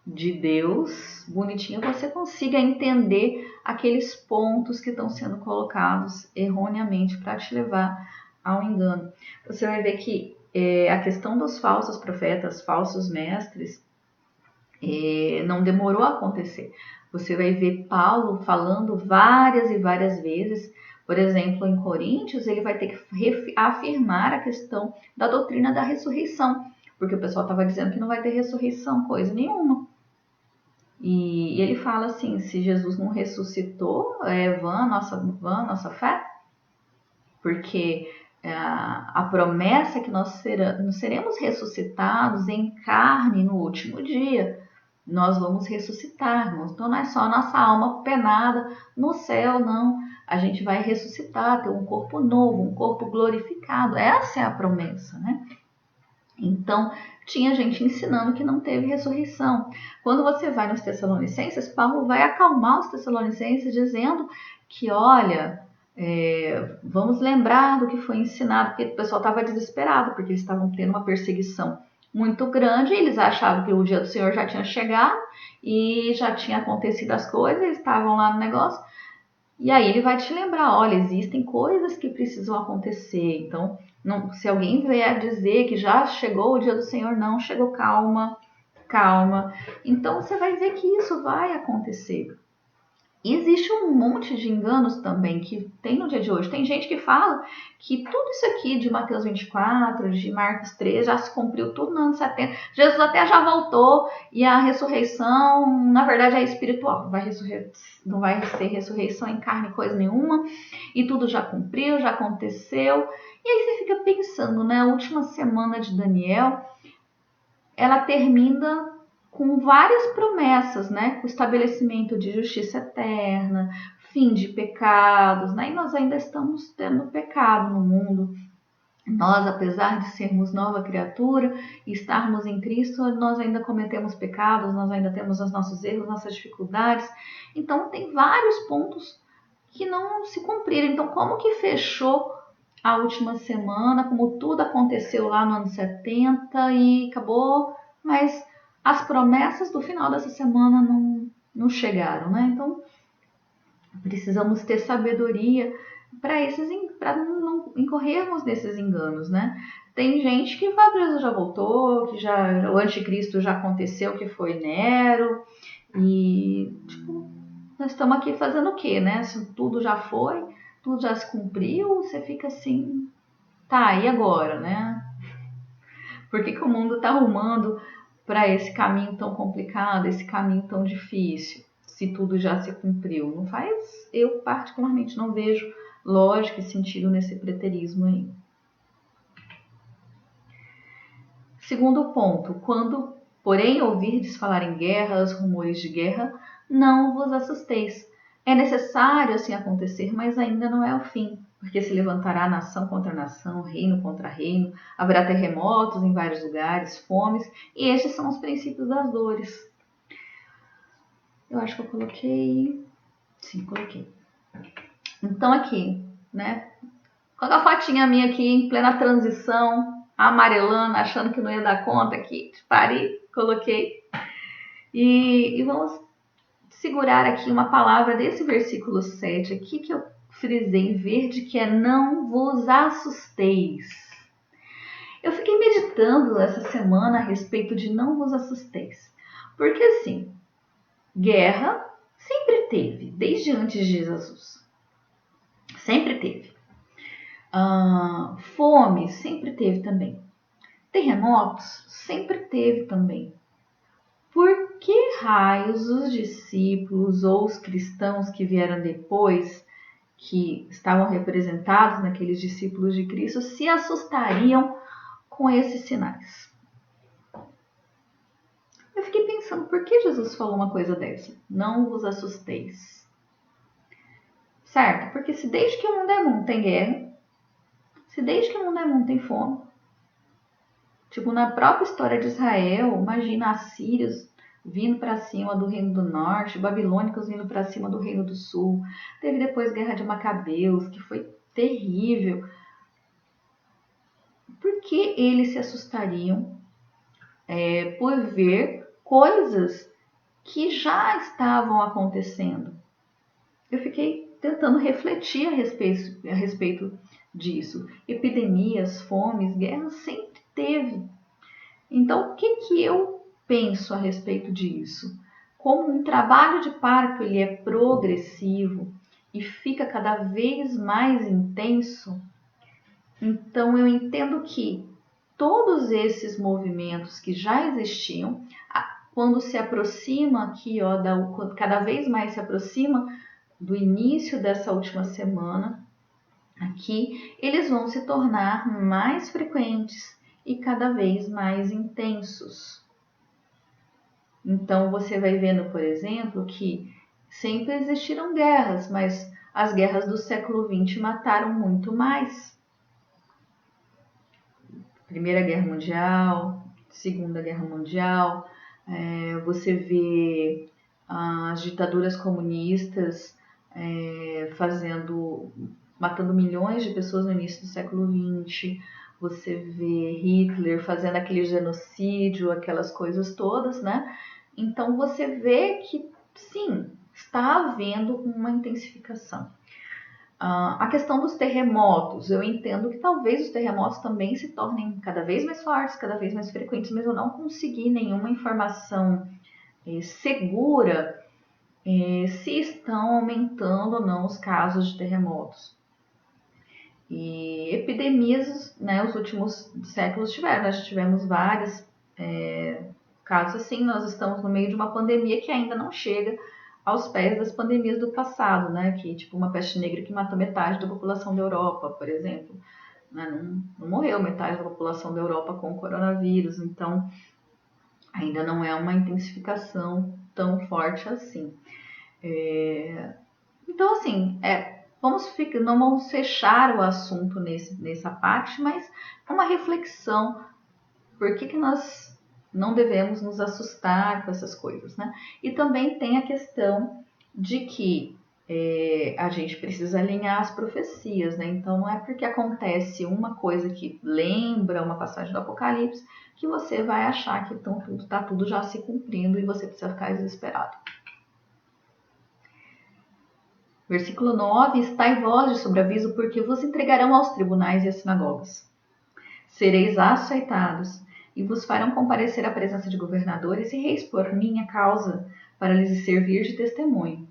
de Deus bonitinha, você consiga entender aqueles pontos que estão sendo colocados erroneamente para te levar ao engano. Você vai ver que a questão dos falsos profetas, falsos mestres, não demorou a acontecer. Você vai ver Paulo falando várias e várias vezes. Por exemplo, em Coríntios, ele vai ter que afirmar a questão da doutrina da ressurreição, porque o pessoal estava dizendo que não vai ter ressurreição, coisa nenhuma. E ele fala assim: se Jesus não ressuscitou, é vã a nossa fé, porque a promessa é que nós seremos ressuscitados em carne no último dia. Nós vamos ressuscitar, irmãos. Então não é só a nossa alma penada no céu, não. A gente vai ressuscitar, ter um corpo novo, um corpo glorificado. Essa é a promessa, né? Então, tinha gente ensinando que não teve ressurreição. Quando você vai nos Tessalonicenses, Paulo vai acalmar os Tessalonicenses dizendo que, olha, vamos lembrar do que foi ensinado, porque o pessoal estava desesperado, porque eles estavam tendo uma perseguição muito grande, eles achavam que o dia do Senhor já tinha chegado e já tinha acontecido as coisas, eles estavam lá no negócio. E aí ele vai te lembrar, olha, existem coisas que precisam acontecer. Então, se alguém vier dizer que já chegou o dia do Senhor, não chegou, calma. Então, você vai ver que isso vai acontecer. E existe um monte de enganos também que tem no dia de hoje. Tem gente que fala que tudo isso aqui de Mateus 24, de Marcos 13, já se cumpriu tudo no ano 70. Jesus até já voltou e a ressurreição, na verdade, é espiritual. Não vai ser ressurreição em carne, coisa nenhuma. E tudo já cumpriu, já aconteceu. E aí você fica pensando, né? A última semana de Daniel, ela termina com várias promessas, né? O estabelecimento de justiça eterna, fim de pecados, né? E nós ainda estamos tendo pecado no mundo. Nós, apesar de sermos nova criatura e estarmos em Cristo, nós ainda cometemos pecados, nós ainda temos os nossos erros, nossas dificuldades. Então, tem vários pontos que não se cumpriram. Então, como que fechou a última semana, como tudo aconteceu lá no ano 70 e acabou, mas as promessas do final dessa semana não chegaram, né? Então, precisamos ter sabedoria para não incorrermos nesses enganos, né? Tem gente que fala que Jesus já voltou, que o anticristo já aconteceu, que foi Nero, e tipo, nós estamos aqui fazendo o quê, né? Se tudo já foi, tudo já se cumpriu, você fica assim, tá, e agora, né? Por que o mundo está arrumando para esse caminho tão complicado, esse caminho tão difícil, se tudo já se cumpriu? Não faz, eu particularmente não vejo lógica e sentido nesse preterismo aí. Segundo ponto, quando, porém, ouvirdes falar em guerras, rumores de guerra, não vos assusteis. É necessário assim acontecer, mas ainda não é o fim, porque se levantará nação contra nação, reino contra reino, haverá terremotos em vários lugares, fomes, e estes são os princípios das dores. Eu acho que eu coloquei... Sim, coloquei. Então aqui, né? Coloca a fotinha minha aqui em plena transição, amarelando, achando que não ia dar conta aqui. Parei, coloquei. E vamos segurar aqui uma palavra desse versículo 7 aqui que eu frisei em verde, que é não vos assusteis. Eu fiquei meditando essa semana a respeito de não vos assusteis. Porque assim, guerra sempre teve, desde antes de Jesus. Sempre teve. Fome sempre teve também. Terremotos sempre teve também. Por que raios os discípulos ou os cristãos que vieram depois, que estavam representados naqueles discípulos de Cristo, se assustariam com esses sinais? Eu fiquei pensando, por que Jesus falou uma coisa dessa? Não vos assusteis. Certo? Porque se desde que o mundo é mundo tem guerra, se desde que o mundo é mundo tem fome, tipo, na própria história de Israel, imagina assírios vindo para cima do reino do norte, babilônicos vindo para cima do reino do sul. Teve depois guerra de Macabeus, que foi terrível. Por que eles se assustariam por ver coisas que já estavam acontecendo? Eu fiquei tentando refletir a respeito disso. Epidemias, fomes, guerras sempre teve. Então, o que eu penso a respeito disso? Como um trabalho de parto ele é progressivo e fica cada vez mais intenso, então eu entendo que todos esses movimentos que já existiam, quando se aproxima aqui, cada vez mais se aproxima do início dessa última semana, aqui, eles vão se tornar mais frequentes e cada vez mais intensos. Então você vai vendo, por exemplo, que sempre existiram guerras, mas as guerras do século XX mataram muito mais. Primeira Guerra Mundial, Segunda Guerra Mundial, você vê as ditaduras comunistas matando milhões de pessoas no início do século XX. Você vê Hitler fazendo aquele genocídio, aquelas coisas todas, né? Então você vê que sim, está havendo uma intensificação. A questão dos terremotos, eu entendo que talvez os terremotos também se tornem cada vez mais fortes, cada vez mais frequentes, mas eu não consegui nenhuma informação segura se estão aumentando ou não os casos de terremotos. E epidemias, né, os últimos séculos nós tivemos vários casos assim. Nós estamos no meio de uma pandemia que ainda não chega aos pés das pandemias do passado, né, que tipo uma peste negra que matou metade da população da Europa, por exemplo, né, não morreu metade da população da Europa com o coronavírus, então ainda não é uma intensificação tão forte assim. Então assim, não vamos fechar o assunto nessa parte, mas uma reflexão. Por que nós não devemos nos assustar com essas coisas, né? E também tem a questão de que a gente precisa alinhar as profecias, né? Então não é porque acontece uma coisa que lembra uma passagem do Apocalipse que você vai achar que está tudo já se cumprindo e você precisa ficar desesperado. Versículo 9: Estai vós de sobreaviso, porque vos entregarão aos tribunais e às sinagogas. Sereis açoitados, e vos farão comparecer à presença de governadores e reis por minha causa, para lhes servir de testemunho.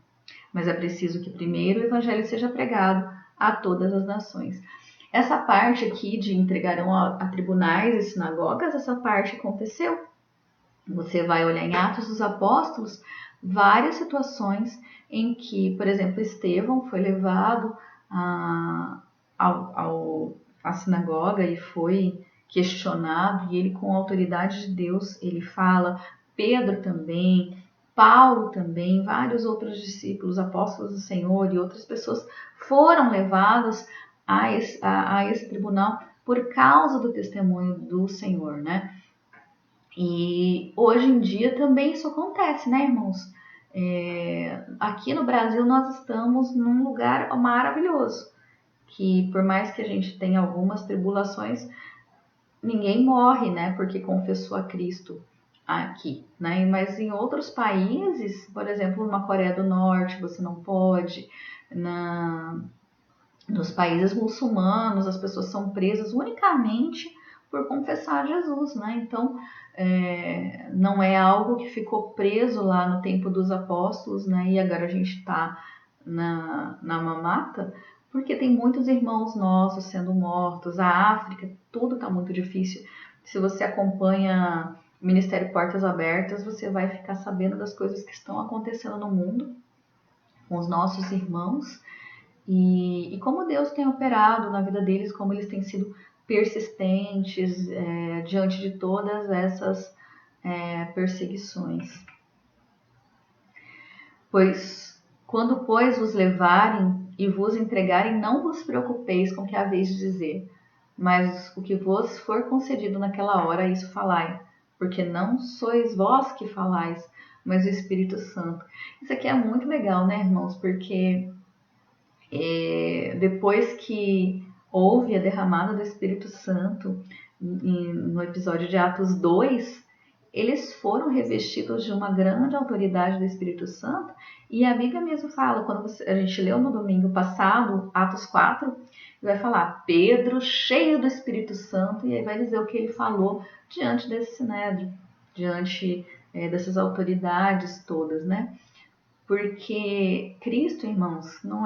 Mas é preciso que primeiro o evangelho seja pregado a todas as nações. Essa parte aqui de entregarão a tribunais e sinagogas, essa parte aconteceu. Você vai olhar em Atos dos Apóstolos, várias situações em que, por exemplo, Estevão foi levado à sinagoga e foi questionado, e ele, com a autoridade de Deus, ele fala. Pedro também, Paulo também, vários outros discípulos, apóstolos do Senhor e outras pessoas foram levados a esse tribunal por causa do testemunho do Senhor, né? E hoje em dia também isso acontece, né, irmãos? Aqui no Brasil nós estamos num lugar maravilhoso, que por mais que a gente tenha algumas tribulações, ninguém morre, né, porque confessou a Cristo aqui, né? Mas em outros países, por exemplo, na Coreia do Norte, você não pode. Nos países muçulmanos, as pessoas são presas unicamente por confessar Jesus, né? Então, não é algo que ficou preso lá no tempo dos apóstolos, né? E agora a gente está na mamata, porque tem muitos irmãos nossos sendo mortos. A África, tudo está muito difícil. Se você acompanha o Ministério Portas Abertas, você vai ficar sabendo das coisas que estão acontecendo no mundo com os nossos irmãos e como Deus tem operado na vida deles, como eles têm sido persistentes diante de todas essas perseguições. Quando, pois, vos levarem e vos entregarem, não vos preocupeis com o que haveis de dizer, mas o que vos for concedido naquela hora, isso falai, porque não sois vós que falais, mas o Espírito Santo. Isso aqui é muito legal, né, irmãos? Porque depois que houve a derramada do Espírito Santo, no episódio de Atos 2, eles foram revestidos de uma grande autoridade do Espírito Santo, e a Bíblia mesmo fala, quando a gente leu no domingo passado, Atos 4, vai falar, Pedro cheio do Espírito Santo, e aí vai dizer o que ele falou diante desse sinédrio, diante dessas autoridades todas, né? Porque Cristo, irmãos, não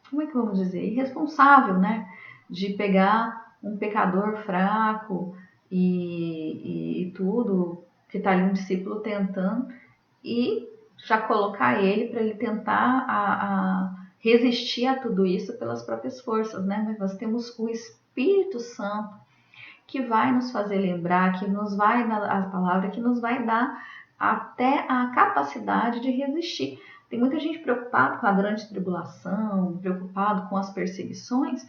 como é que vamos dizer, irresponsável, né? De pegar um pecador fraco e tudo, que está ali um discípulo tentando, e já colocar ele para ele tentar resistir a tudo isso pelas próprias forças, né? Mas nós temos o Espírito Santo que vai nos fazer lembrar, que nos vai dar a palavra, que nos vai dar até a capacidade de resistir. Tem muita gente preocupada com a grande tribulação, preocupado com as perseguições,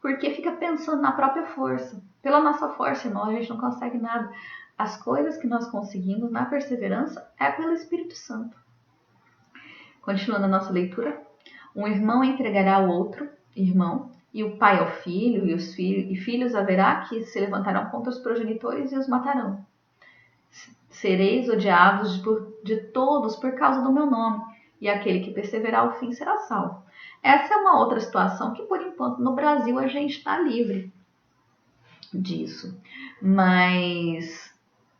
porque fica pensando na própria força. Pela nossa força, irmão, a gente não consegue nada. As coisas que nós conseguimos na perseverança é pelo Espírito Santo. Continuando a nossa leitura, um irmão entregará ao outro irmão, e o pai ao filho, e os filhos haverá que se levantarão contra os progenitores e os matarão. Sereis odiados de todos por causa do meu nome, e aquele que perseverar ao fim será salvo. Essa é uma outra situação que, por enquanto, no Brasil a gente está livre disso. Mas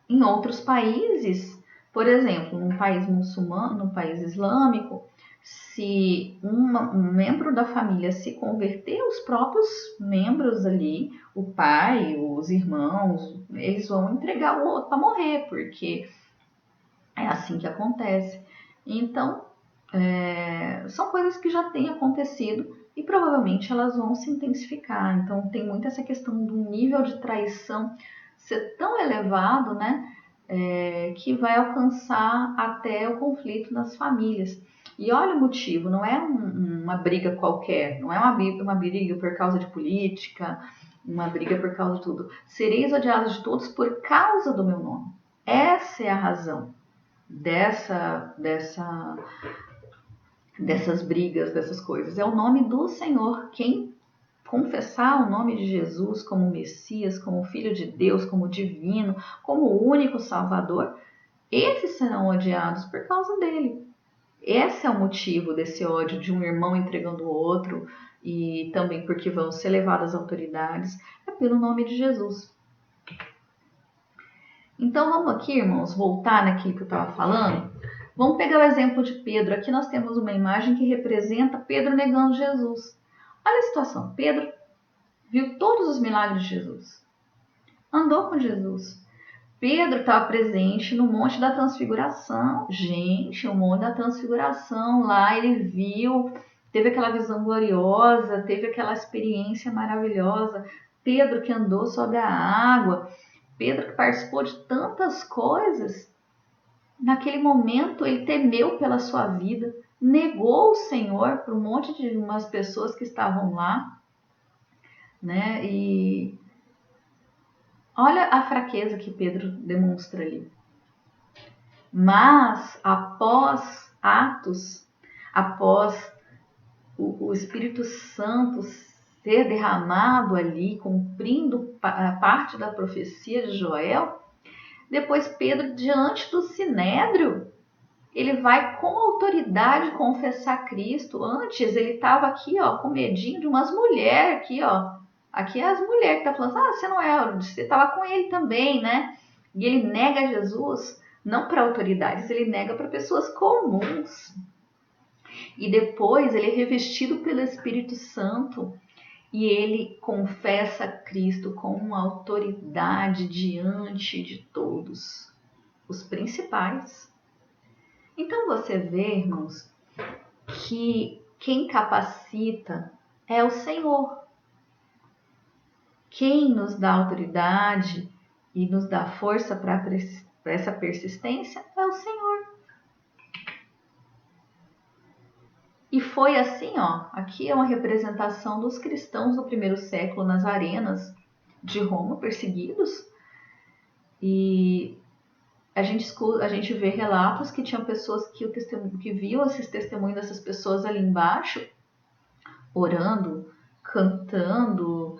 em outros países, por exemplo, num país muçulmano, num país islâmico, se um membro da família se converter, os próprios membros ali, o pai, os irmãos, eles vão entregar o outro para morrer, porque é assim que acontece. Então, são coisas que já têm acontecido e provavelmente elas vão se intensificar. Então, tem muito essa questão do nível de traição ser tão elevado, né, que vai alcançar até o conflito nas famílias. E olha o motivo, não é uma briga qualquer, não é uma briga por causa de política, uma briga por causa de tudo. Sereis odiados de todos por causa do meu nome. Essa é a razão. dessas brigas, dessas coisas. É o nome do Senhor. Quem confessar o nome de Jesus como Messias, como Filho de Deus, como divino, como o único Salvador, esses serão odiados por causa dele. Esse é o motivo desse ódio de um irmão entregando o outro, e também porque vão ser levadas às autoridades, é pelo nome de Jesus. Então vamos aqui, irmãos, voltar naquilo que eu estava falando. Vamos pegar o exemplo de Pedro. Aqui nós temos uma imagem que representa Pedro negando Jesus. Olha a situação. Pedro viu todos os milagres de Jesus. Andou com Jesus. Pedro estava presente no Monte da Transfiguração. Gente, o Monte da Transfiguração, lá ele viu, teve aquela visão gloriosa, teve aquela experiência maravilhosa. Pedro que andou sobre a água, Pedro que participou de tantas coisas. Naquele momento ele temeu pela sua vida, negou o Senhor para um monte de umas pessoas que estavam lá, né? E olha a fraqueza que Pedro demonstra ali. Mas após Atos, após o Espírito Santo ser derramado ali, cumprindo parte da profecia de Joel, depois Pedro, diante do Sinédrio, ele vai com autoridade confessar Cristo. Antes ele estava aqui, ó, com medinho de umas mulheres aqui, ó. Aqui é as mulheres que estão falando, você não é, você estava com ele também, né? E ele nega Jesus, não para autoridades, ele nega para pessoas comuns. E depois ele é revestido pelo Espírito Santo e ele confessa Cristo com autoridade diante de todos, os principais. Então você vê, irmãos, que quem capacita é o Senhor. Quem nos dá autoridade e nos dá força para essa persistência é o Senhor. E foi assim, ó, aqui é uma representação dos cristãos do primeiro século nas arenas de Roma, perseguidos. E a gente vê relatos que tinham pessoas que viam esses testemunhos dessas pessoas ali embaixo, orando, cantando,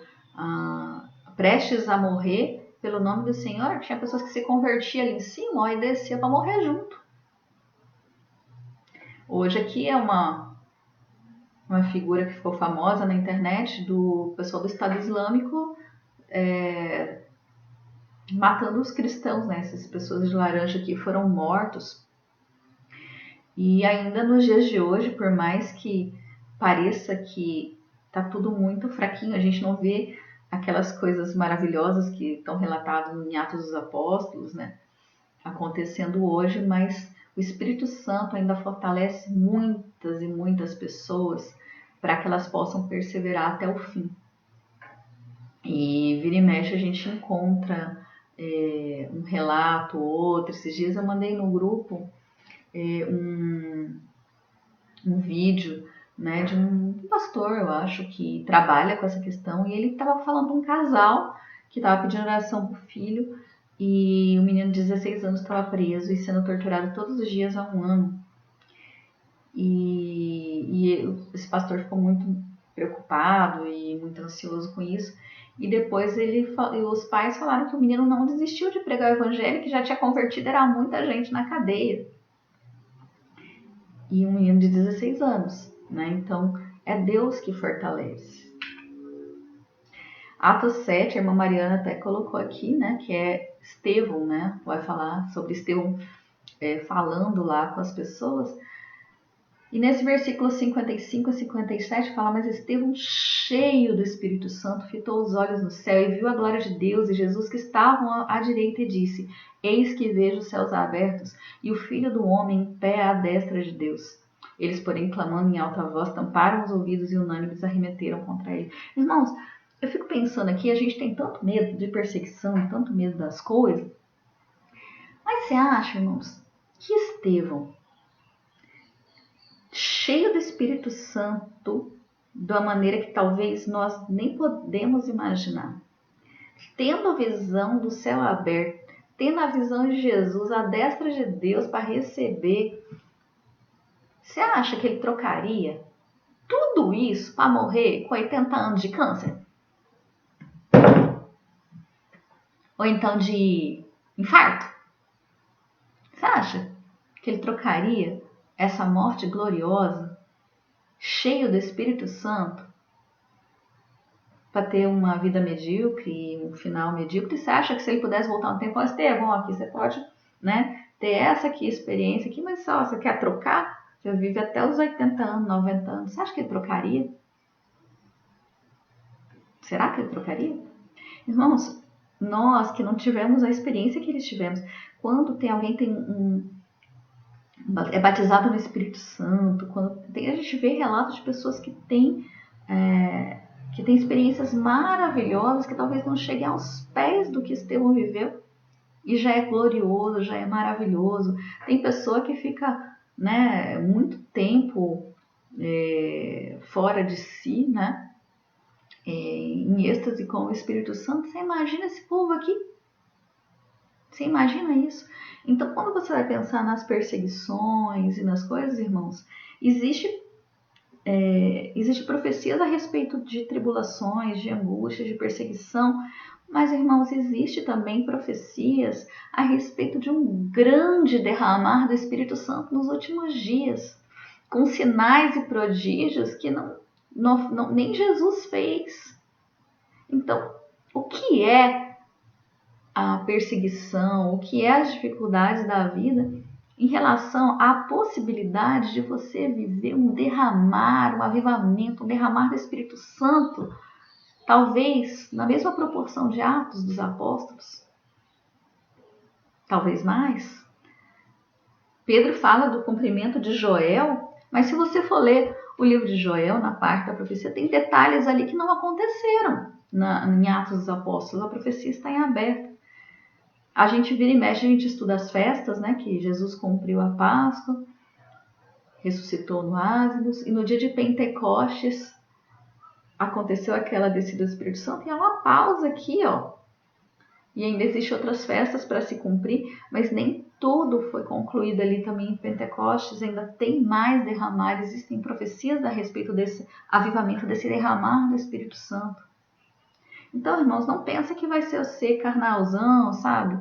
prestes a morrer pelo nome do Senhor. Tinha pessoas que se convertiam ali em cima, ó, e descia para morrer junto. Hoje aqui é uma figura que ficou famosa na internet do pessoal do Estado Islâmico matando os cristãos, né? Essas pessoas de laranja aqui foram mortos. E ainda nos dias de hoje, por mais que pareça que tá tudo muito fraquinho, a gente não vê aquelas coisas maravilhosas que estão relatadas em Atos dos Apóstolos, né? Acontecendo hoje, mas o Espírito Santo ainda fortalece muitas e muitas pessoas para que elas possam perseverar até o fim. E vira e mexe a gente encontra um relato, outro. Esses dias eu mandei no grupo um vídeo, né, de um pastor, eu acho, que trabalha com essa questão, e ele estava falando de um casal que estava pedindo oração para o filho, e o menino de 16 anos estava preso e sendo torturado todos os dias há 1 ano. E esse pastor ficou muito preocupado e muito ansioso com isso. E depois os pais falaram que o menino não desistiu de pregar o evangelho, que já tinha convertido, era muita gente na cadeia. E um menino de 16 anos, né? Então, é Deus que fortalece. Atos 7, a irmã Mariana até colocou aqui, né? Que é Estevão, né? Vai falar sobre Estevão falando lá com as pessoas. E nesse versículo 55 a 57 fala, mas Estevão, cheio do Espírito Santo, fitou os olhos no céu e viu a glória de Deus e Jesus que estavam à direita e disse, eis que vejo os céus abertos e o Filho do Homem em pé à destra de Deus. Eles, porém, clamando em alta voz, tamparam os ouvidos e unânimes arremeteram contra ele. Irmãos, eu fico pensando aqui, a gente tem tanto medo de perseguição, tanto medo das coisas, mas você acha, irmãos, que Estevão, cheio do Espírito Santo, de uma maneira que talvez nós nem podemos imaginar, tendo a visão do céu aberto, tendo a visão de Jesus, a destra de Deus para receber, você acha que ele trocaria tudo isso para morrer com 80 anos de câncer? Ou então de infarto? Você acha que ele trocaria essa morte gloriosa, cheio do Espírito Santo, para ter uma vida medíocre, um final medíocre? Você acha que se ele pudesse voltar no tempo, Estevão, aqui você pode, né, ter essa aqui, experiência aqui, mas só você quer trocar? Você vive até os 80 anos, 90 anos. Você acha que ele trocaria? Será que ele trocaria? Irmãos, nós que não tivemos a experiência que eles tivemos, quando tem alguém é batizado no Espírito Santo, quando a gente vê relatos de pessoas que têm experiências maravilhosas, que talvez não cheguem aos pés do que Estevão viveu, e já é glorioso, já é maravilhoso. Tem pessoa que fica, né, muito tempo fora de si, né, em êxtase com o Espírito Santo. Você imagina esse povo aqui? Você imagina isso? Então, quando você vai pensar nas perseguições e nas coisas, irmãos, existe profecias a respeito de tribulações, de angústias, de perseguição, mas, irmãos, existe também profecias a respeito de um grande derramar do Espírito Santo nos últimos dias, com sinais e prodígios que nem Jesus fez. Então, o que é a perseguição, o que é as dificuldades da vida em relação à possibilidade de você viver um derramar, um avivamento, um derramar do Espírito Santo, talvez na mesma proporção de Atos dos Apóstolos, talvez mais. Pedro fala do cumprimento de Joel, mas se você for ler o livro de Joel, na parte da profecia, tem detalhes ali que não aconteceram em Atos dos Apóstolos. A profecia está em aberto. A gente vira e mexe, a gente estuda as festas, né, que Jesus cumpriu a Páscoa, ressuscitou no Ázimos, e no dia de Pentecostes aconteceu aquela descida do Espírito Santo, e há uma pausa aqui, ó. E ainda existem outras festas para se cumprir, mas nem tudo foi concluído ali também em Pentecostes, ainda tem mais derramar, existem profecias a respeito desse avivamento, desse derramar do Espírito Santo. Então, irmãos, não pensa que vai ser você carnalzão, sabe?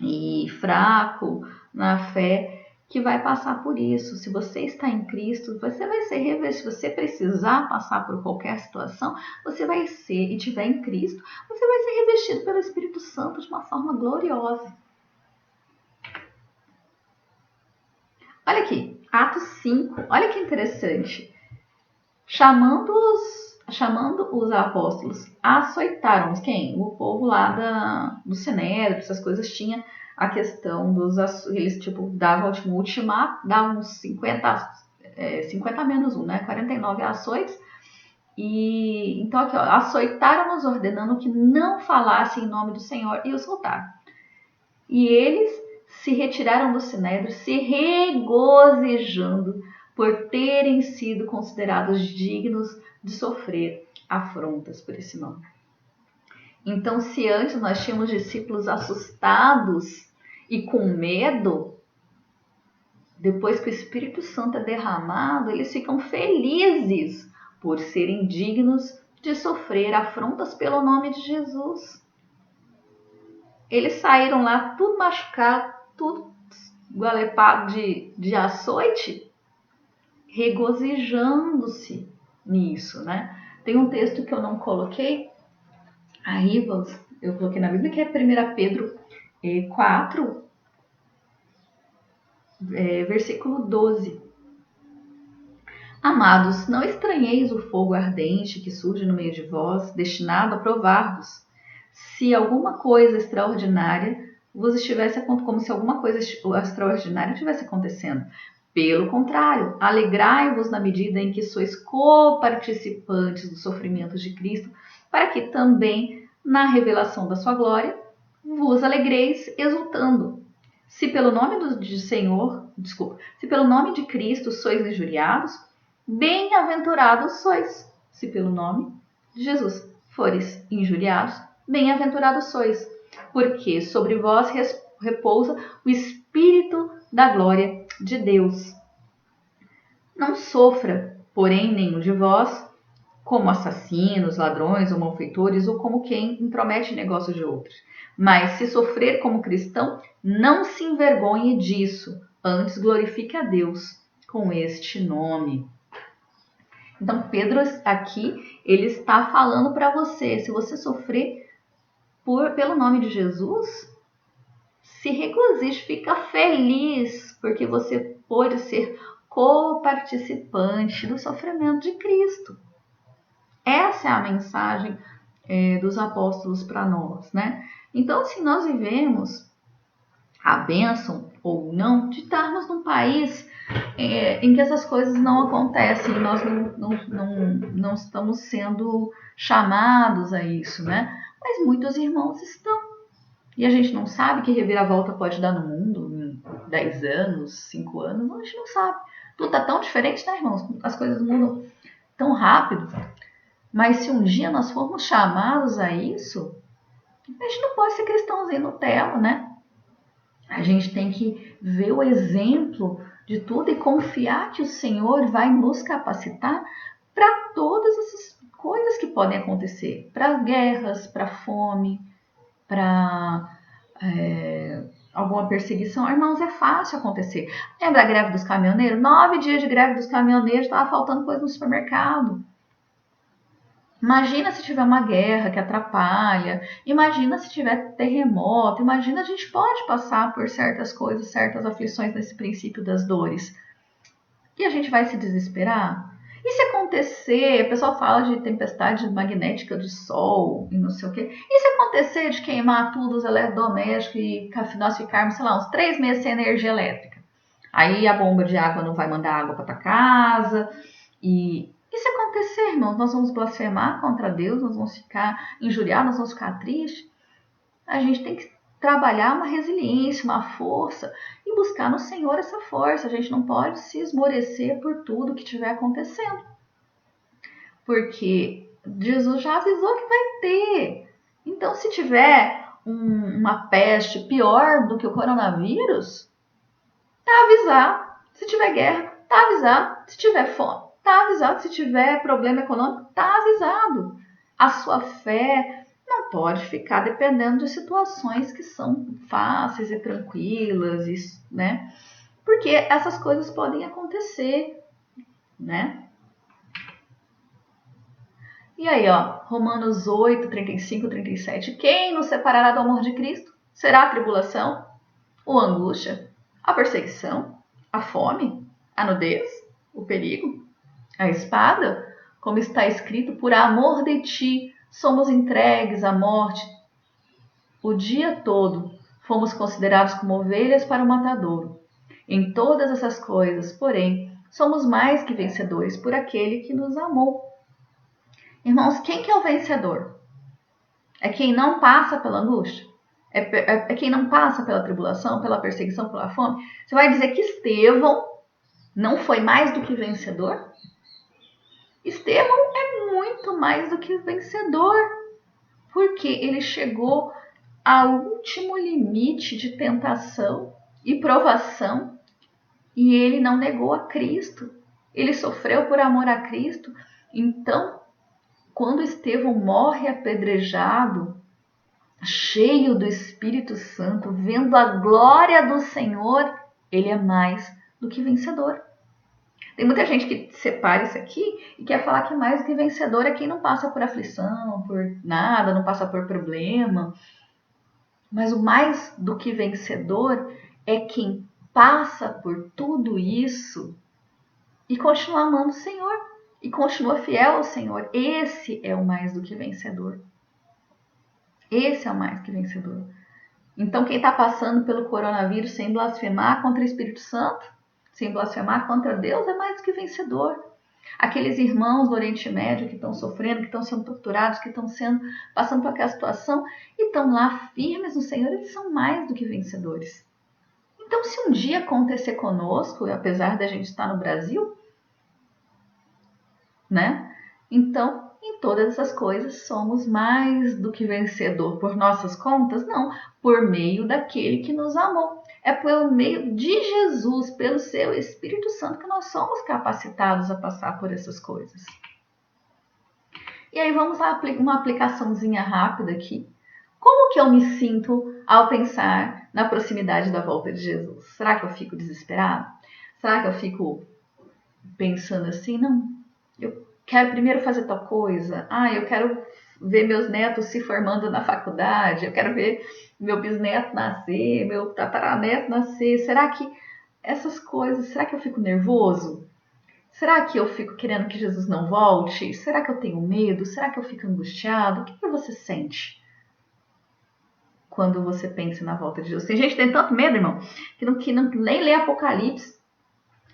E fraco na fé, que vai passar por isso. Se você está em Cristo, você vai ser revestido. Se você precisar passar por qualquer situação, você vai ser, e estiver em Cristo, você vai ser revestido pelo Espírito Santo de uma forma gloriosa. Olha aqui, Atos 5, olha que interessante. Chamando os apóstolos, açoitaram quem? O povo lá do Sinédrio, essas coisas, tinha a questão eles tipo davam o ultimato, davam uns 50 menos 1, né? 49 açoites. E então aqui, ó, açoitaram-nos ordenando que não falassem em nome do Senhor e os soltaram. E eles se retiraram do Sinédrio, se regozijando por terem sido considerados dignos de sofrer afrontas por esse nome. Então, se antes nós tínhamos discípulos assustados e com medo, depois que o Espírito Santo é derramado, eles ficam felizes por serem dignos de sofrer afrontas pelo nome de Jesus. Eles saíram lá tudo machucado, tudo gualepado de açoite, regozijando-se nisso, né? Tem um texto que eu não coloquei, aí eu coloquei na Bíblia, que é 1 Pedro 4, versículo 12. Amados, não estranheis o fogo ardente que surge no meio de vós, destinado a provar-vos. Se alguma coisa extraordinária vos estivesse como se alguma coisa extraordinária estivesse acontecendo. Pelo contrário, alegrai-vos na medida em que sois coparticipantes dos sofrimentos de Cristo, para que também, na revelação da sua glória, vos alegreis exultando. Se pelo nome se pelo nome de Cristo sois injuriados, bem-aventurados sois. Se pelo nome de Jesus fores injuriados, bem-aventurados sois. porque sobre vós repousa o Espírito da glória de Deus. Não sofra, porém, nenhum de vós como assassinos, ladrões ou malfeitores, ou como quem intromete negócios de outros. Mas se sofrer como cristão, não se envergonhe disso, antes glorifique a Deus com este nome. Então, Pedro aqui, ele está falando para você, se você sofrer pelo nome de Jesus, se regozije, fica feliz, porque você pode ser co-participante do sofrimento de Cristo. Essa é a mensagem dos apóstolos para nós, né? Então, se nós vivemos a bênção ou não de estarmos num país em que essas coisas não acontecem, nós não estamos sendo chamados a isso, né? Mas muitos irmãos estão. E a gente não sabe que reviravolta pode dar no mundo em 10 anos, 5 anos, a gente não sabe. Tudo está tão diferente, né, irmãos? As coisas mudam tão rápido. Mas se um dia nós formos chamados a isso, a gente não pode ser cristãozinho Nutella, né? A gente tem que ver o exemplo de tudo e confiar que o Senhor vai nos capacitar para todas essas coisas que podem acontecer. Para guerras, para fome, para alguma perseguição. Irmãos, é fácil acontecer. Lembra a greve dos caminhoneiros? 9 dias de greve dos caminhoneiros, estava faltando coisa no supermercado. Imagina se tiver uma guerra que atrapalha, imagina se tiver terremoto, imagina a gente pode passar por certas coisas, certas aflições nesse princípio das dores. E a gente vai se desesperar? E se acontecer, o pessoal fala de tempestade magnética do sol e não sei o quê. E se acontecer de queimar tudo os eletrodomésticos e nós ficarmos, sei lá, uns 3 meses sem energia elétrica? Aí a bomba de água não vai mandar água para tua casa e se acontecer, irmãos, nós vamos blasfemar contra Deus, nós vamos ficar injuriados, nós vamos ficar tristes. A gente tem que trabalhar uma resiliência, uma força e buscar no Senhor essa força. A gente não pode se esmorecer por tudo que estiver acontecendo. Porque Jesus já avisou que vai ter. Então, se tiver uma peste pior do que o coronavírus, tá avisado. Se tiver guerra, tá avisado. Se tiver fome, tá avisado. Se tiver problema econômico, tá avisado. A sua fé não pode ficar dependendo de situações que são fáceis e tranquilas, né? Porque essas coisas podem acontecer, né? E aí, ó, Romanos 8, 35, 37. Quem nos separará do amor de Cristo? Será a tribulação, ou a angústia, a perseguição, a fome, a nudez, o perigo, a espada? Como está escrito, por amor de ti somos entregues à morte. O dia todo fomos considerados como ovelhas para o matadouro. Em todas essas coisas, porém, somos mais que vencedores por aquele que nos amou. Irmãos, quem que é o vencedor? É quem não passa pela angústia? É quem não passa pela tribulação, pela perseguição, pela fome? Você vai dizer que Estevão não foi mais do que vencedor? Estevão é muito mais do que vencedor, porque ele chegou ao último limite de tentação e provação e ele não negou a Cristo. Ele sofreu por amor a Cristo. Então, quando Estevão morre apedrejado, cheio do Espírito Santo, vendo a glória do Senhor, ele é mais do que vencedor. Tem muita gente que separa isso aqui e quer falar que mais do que vencedor é quem não passa por aflição, por nada, não passa por problema. Mas o mais do que vencedor é quem passa por tudo isso e continua amando o Senhor e continua fiel ao Senhor. Esse é o mais do que vencedor. Esse é o mais que vencedor. Então, quem está passando pelo coronavírus sem blasfemar contra o Espírito Santo, sem blasfemar contra Deus, é mais do que vencedor. Aqueles irmãos do Oriente Médio que estão sofrendo, que estão sendo torturados, que estão passando por aquela situação e estão lá firmes no Senhor, eles são mais do que vencedores. Então, se um dia acontecer conosco, apesar da gente estar no Brasil, né? Então, Em todas essas coisas somos mais do que vencedor por nossas contas? Não, por meio daquele que nos amou. É pelo meio de Jesus, pelo seu Espírito Santo, que nós somos capacitados a passar por essas coisas. E aí vamos lá, uma aplicaçãozinha rápida aqui. Como que eu me sinto ao pensar na proximidade da volta de Jesus? Será que eu fico desesperado? Será que eu fico pensando assim, não, eu quero primeiro fazer tal coisa, eu quero ver meus netos se formando na faculdade, eu quero ver meu bisneto nascer, meu tataraneto nascer, será que essas coisas, será que eu fico nervoso? Será que eu fico querendo que Jesus não volte? Será que eu tenho medo? Será que eu fico angustiado? O que você sente quando você pensa na volta de Jesus? Tem gente que tem tanto medo, irmão, que não nem lê Apocalipse,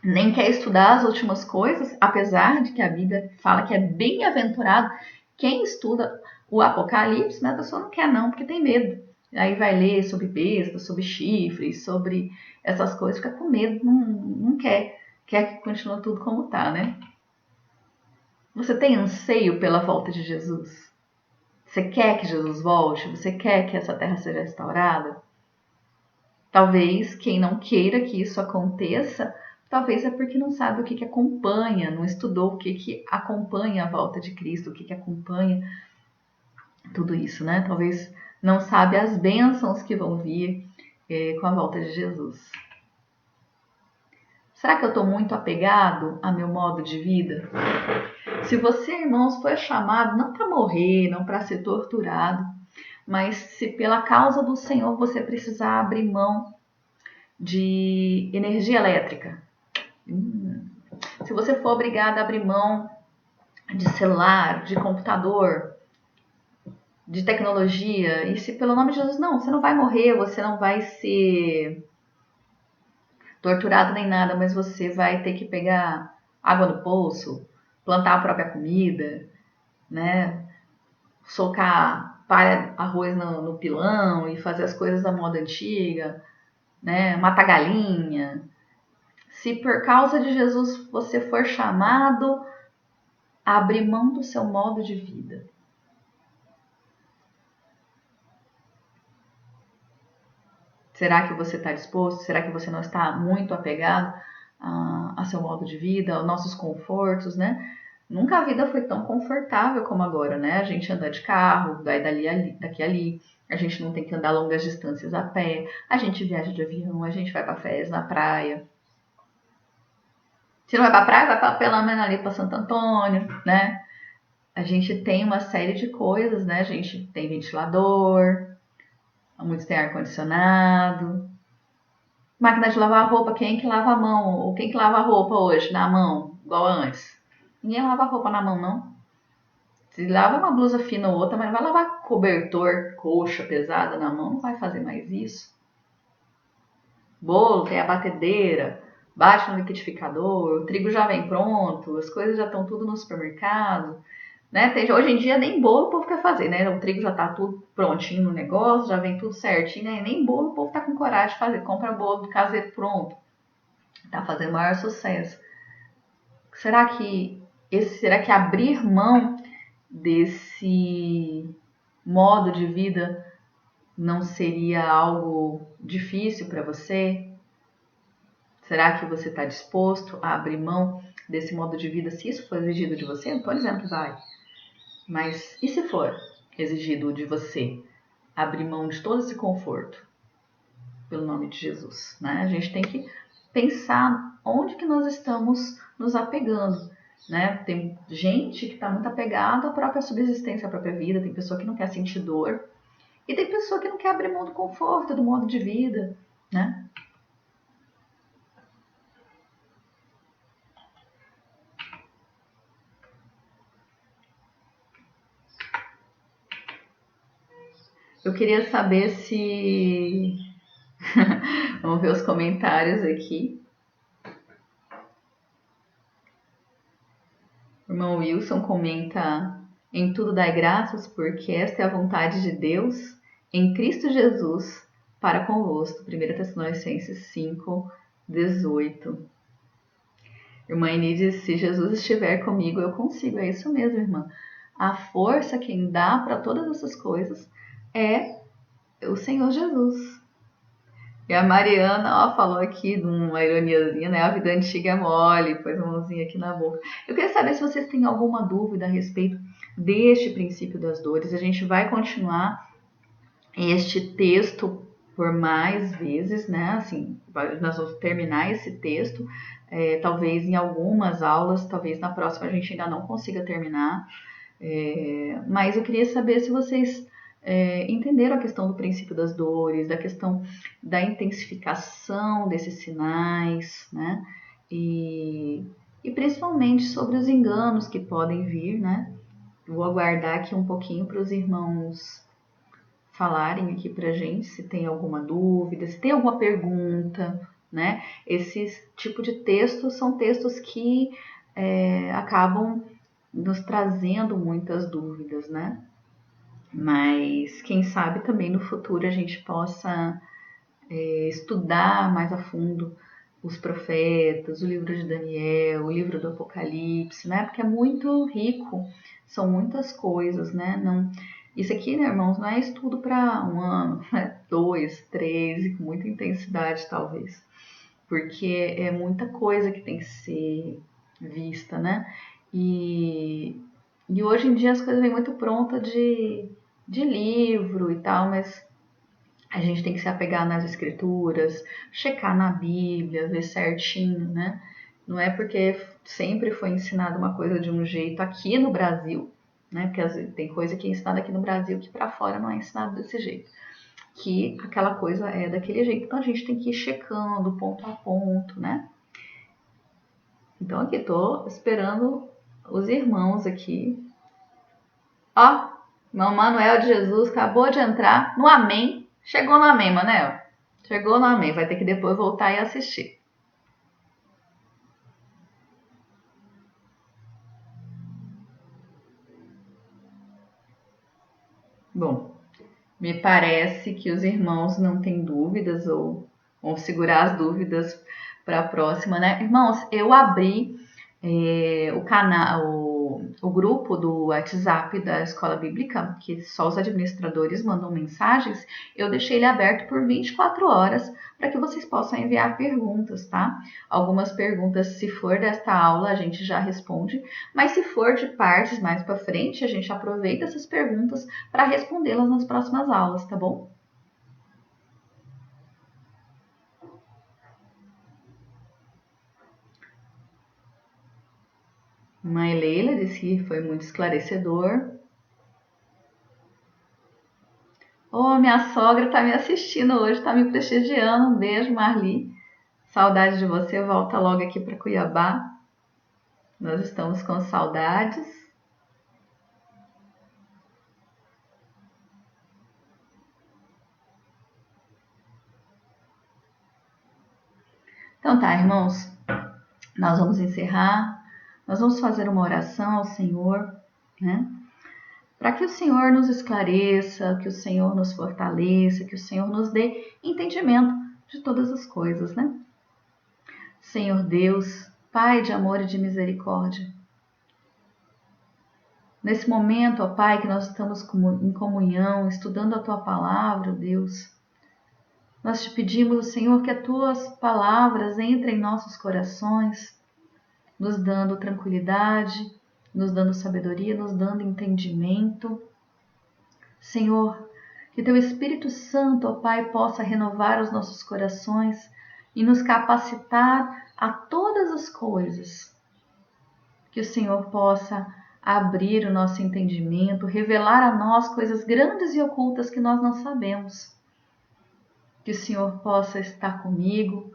nem quer estudar as últimas coisas, apesar de que a Bíblia fala que é bem-aventurado quem estuda o Apocalipse, mas a pessoa não quer não, porque tem medo. Aí vai ler sobre bestas, sobre chifres, sobre essas coisas, fica com medo, não quer que continue tudo como está, né? Você tem anseio pela volta de Jesus? Você quer que Jesus volte? Você quer que essa terra seja restaurada? Talvez quem não queira que isso aconteça, talvez é porque não sabe o que acompanha, não estudou o que acompanha a volta de Cristo, o que acompanha tudo isso, né? Talvez não sabe as bênçãos que vão vir com a volta de Jesus. Será que eu estou muito apegado a meu modo de vida? Se você, irmãos, foi chamado não para morrer, não para ser torturado, mas se pela causa do Senhor você precisar abrir mão de energia elétrica, se você for obrigado a abrir mão de celular, de computador, de tecnologia, e se pelo nome de Jesus, não, você não vai morrer, você não vai ser torturado nem nada, mas você vai ter que pegar água no poço, plantar a própria comida, né? Socar palha, arroz no pilão e fazer as coisas da moda antiga, né? Matar galinha. Se por causa de Jesus você for chamado a abrir mão do seu modo de vida, será que você está disposto? Será que você não está muito apegado a seu modo de vida, aos nossos confortos, né? Nunca a vida foi tão confortável como agora, né? A gente anda de carro, vai daqui ali, a gente não tem que andar longas distâncias a pé, a gente viaja de avião, a gente vai para férias na praia. Se não vai para praia, vai pelo menos ali para Santo Antônio, né? A gente tem uma série de coisas, né? A gente tem ventilador, muitos têm ar-condicionado. Máquina de lavar roupa, quem é que lava a mão? Ou quem que lava a roupa hoje na mão, igual antes? Ninguém lava a roupa na mão, não. Se lava uma blusa fina ou outra, mas não vai lavar cobertor, coxa pesada na mão, não vai fazer mais isso. Bolo, tem a batedeira, bate no liquidificador, o trigo já vem pronto, as coisas já estão tudo no supermercado. Né? Hoje em dia nem bolo o povo quer fazer, né? O trigo já tá tudo prontinho no negócio, já vem tudo certinho, né? Nem bolo o povo tá com coragem de fazer. Compra bolo do caseiro pronto. Tá fazendo maior sucesso. Será que abrir mão desse modo de vida não seria algo difícil para você? Será que você está disposto a abrir mão desse modo de vida se isso for exigido de você? Não estou dizendo que vai. Mas e se for exigido de você abrir mão de todo esse conforto pelo nome de Jesus, né? A gente tem que pensar onde que nós estamos nos apegando, né? Tem gente que está muito apegada à própria subsistência, à própria vida, tem pessoa que não quer sentir dor e tem pessoa que não quer abrir mão do conforto, do modo de vida, né? Eu queria saber se... Vamos ver os comentários aqui. O irmão Wilson comenta: em tudo dai graças, porque esta é a vontade de Deus em Cristo Jesus para convosco. 1 Tessalonicenses 5, 18. Irmã Inês diz: se Jesus estiver comigo, eu consigo. É isso mesmo, irmã. a força, quem dá para todas essas coisas é o Senhor Jesus. E a Mariana, ó, falou aqui de uma ironiazinha, né? A vida antiga é mole, pôs a mãozinha aqui na boca. Eu queria saber se vocês têm alguma dúvida a respeito deste princípio das dores. A gente vai continuar este texto por mais vezes, né? Assim, nós vamos terminar esse texto, talvez em algumas aulas, talvez na próxima a gente ainda não consiga terminar. Mas eu queria saber se vocês entenderam a questão do princípio das dores, da questão da intensificação desses sinais, né? E principalmente sobre os enganos que podem vir, né? Vou aguardar aqui um pouquinho para os irmãos falarem aqui pra gente se tem alguma dúvida, se tem alguma pergunta, né? Esses tipo de textos são textos que acabam nos trazendo muitas dúvidas, né? Mas quem sabe também no futuro a gente possa estudar mais a fundo os profetas, o livro de Daniel, o livro do Apocalipse, né? Porque é muito rico, são muitas coisas, né? Não, isso aqui, né, irmãos, não é estudo para um ano, né? 2, 3, com muita intensidade, talvez. Porque é muita coisa que tem que ser vista, né? E hoje em dia as coisas vêm muito prontas de livro e tal, mas a gente tem que se apegar nas escrituras, checar na Bíblia, ver certinho, né? Não é porque sempre foi ensinado uma coisa de um jeito aqui no Brasil, né? Porque tem coisa que é ensinada aqui no Brasil que para fora não é ensinado desse jeito. Que aquela coisa é daquele jeito. Então a gente tem que ir checando ponto a ponto, né? Então aqui tô esperando os irmãos aqui. Ó, irmão Manuel de Jesus acabou de entrar no Amém. Chegou no Amém, Manel. Chegou no Amém. Vai ter que depois voltar e assistir. Bom, me parece que os irmãos não têm dúvidas ou vão segurar as dúvidas para a próxima, né? Irmãos, eu abri o canal, o grupo do WhatsApp da Escola Bíblica, que só os administradores mandam mensagens, eu deixei ele aberto por 24 horas para que vocês possam enviar perguntas, tá? Algumas perguntas, se for desta aula, a gente já responde, mas se for de partes mais para frente, a gente aproveita essas perguntas para respondê-las nas próximas aulas, tá bom? Mãe Leila disse que foi muito esclarecedor. Minha sogra tá me assistindo hoje, tá me prestigiando. Um beijo, Marli. Saudade de você, volta logo aqui para Cuiabá. Nós estamos com saudades. Então tá, irmãos, nós vamos encerrar. Nós vamos fazer uma oração ao Senhor, né? Para que o Senhor nos esclareça, que o Senhor nos fortaleça, que o Senhor nos dê entendimento de todas as coisas, né? Senhor Deus, Pai de amor e de misericórdia, nesse momento, ó Pai, que nós estamos em comunhão, estudando a Tua palavra, Deus, nós te pedimos, Senhor, que as Tuas palavras entrem em nossos corações, nos dando tranquilidade, nos dando sabedoria, nos dando entendimento. Senhor, que Teu Espírito Santo, ó Pai, possa renovar os nossos corações e nos capacitar a todas as coisas. Que o Senhor possa abrir o nosso entendimento, revelar a nós coisas grandes e ocultas que nós não sabemos. Que o Senhor possa estar comigo,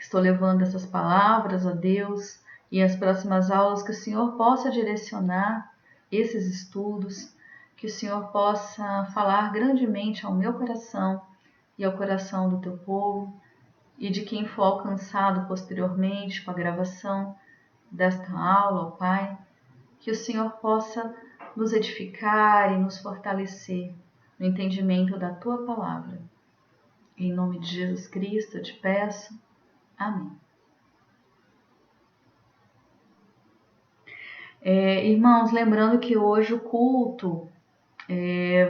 estou levando essas palavras a Deus, e as próximas aulas que o Senhor possa direcionar esses estudos, que o Senhor possa falar grandemente ao meu coração e ao coração do teu povo e de quem for alcançado posteriormente com a gravação desta aula, ó Pai, que o Senhor possa nos edificar e nos fortalecer no entendimento da Tua palavra. Em nome de Jesus Cristo eu te peço. Amém. Irmãos, lembrando que hoje o culto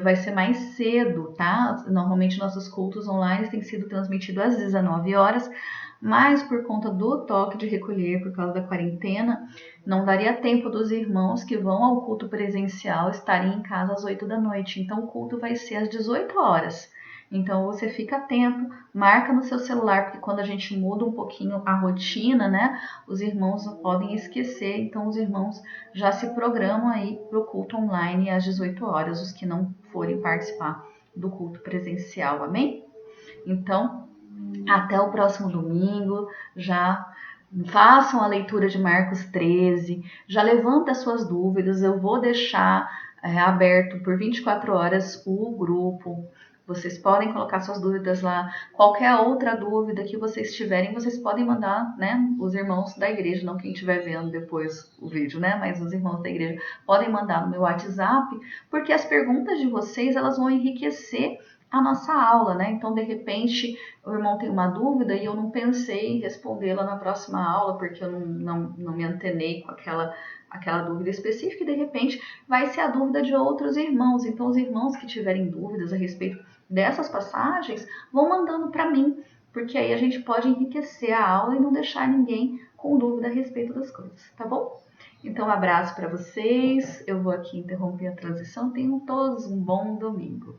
vai ser mais cedo, tá? Normalmente nossos cultos online têm sido transmitidos às 19 horas, mas por conta do toque de recolher, por causa da quarentena, não daria tempo dos irmãos que vão ao culto presencial estarem em casa às 8 da noite. Então o culto vai ser às 18 horas. Então você fica atento, marca no seu celular, porque quando a gente muda um pouquinho a rotina, né, os irmãos podem esquecer. Então os irmãos já se programam aí para o culto online às 18 horas, os que não forem participar do culto presencial, amém? Então, até o próximo domingo, já façam a leitura de Marcos 13, já levanta as suas dúvidas, eu vou deixar aberto por 24 horas o grupo. Vocês podem colocar suas dúvidas lá. Qualquer outra dúvida que vocês tiverem, vocês podem mandar, né? Os irmãos da igreja, não quem estiver vendo depois o vídeo, né? Mas os irmãos da igreja podem mandar no meu WhatsApp, porque as perguntas de vocês, elas vão enriquecer a nossa aula, né? Então, de repente, o irmão tem uma dúvida e eu não pensei em respondê-la na próxima aula, porque eu não me antenei com aquela dúvida específica e de repente vai ser a dúvida de outros irmãos. Então, os irmãos que tiverem dúvidas a respeito dessas passagens vão mandando para mim, porque aí a gente pode enriquecer a aula e não deixar ninguém com dúvida a respeito das coisas, tá bom? Então, um abraço para vocês. Eu vou aqui interromper a transição. Tenham todos um bom domingo.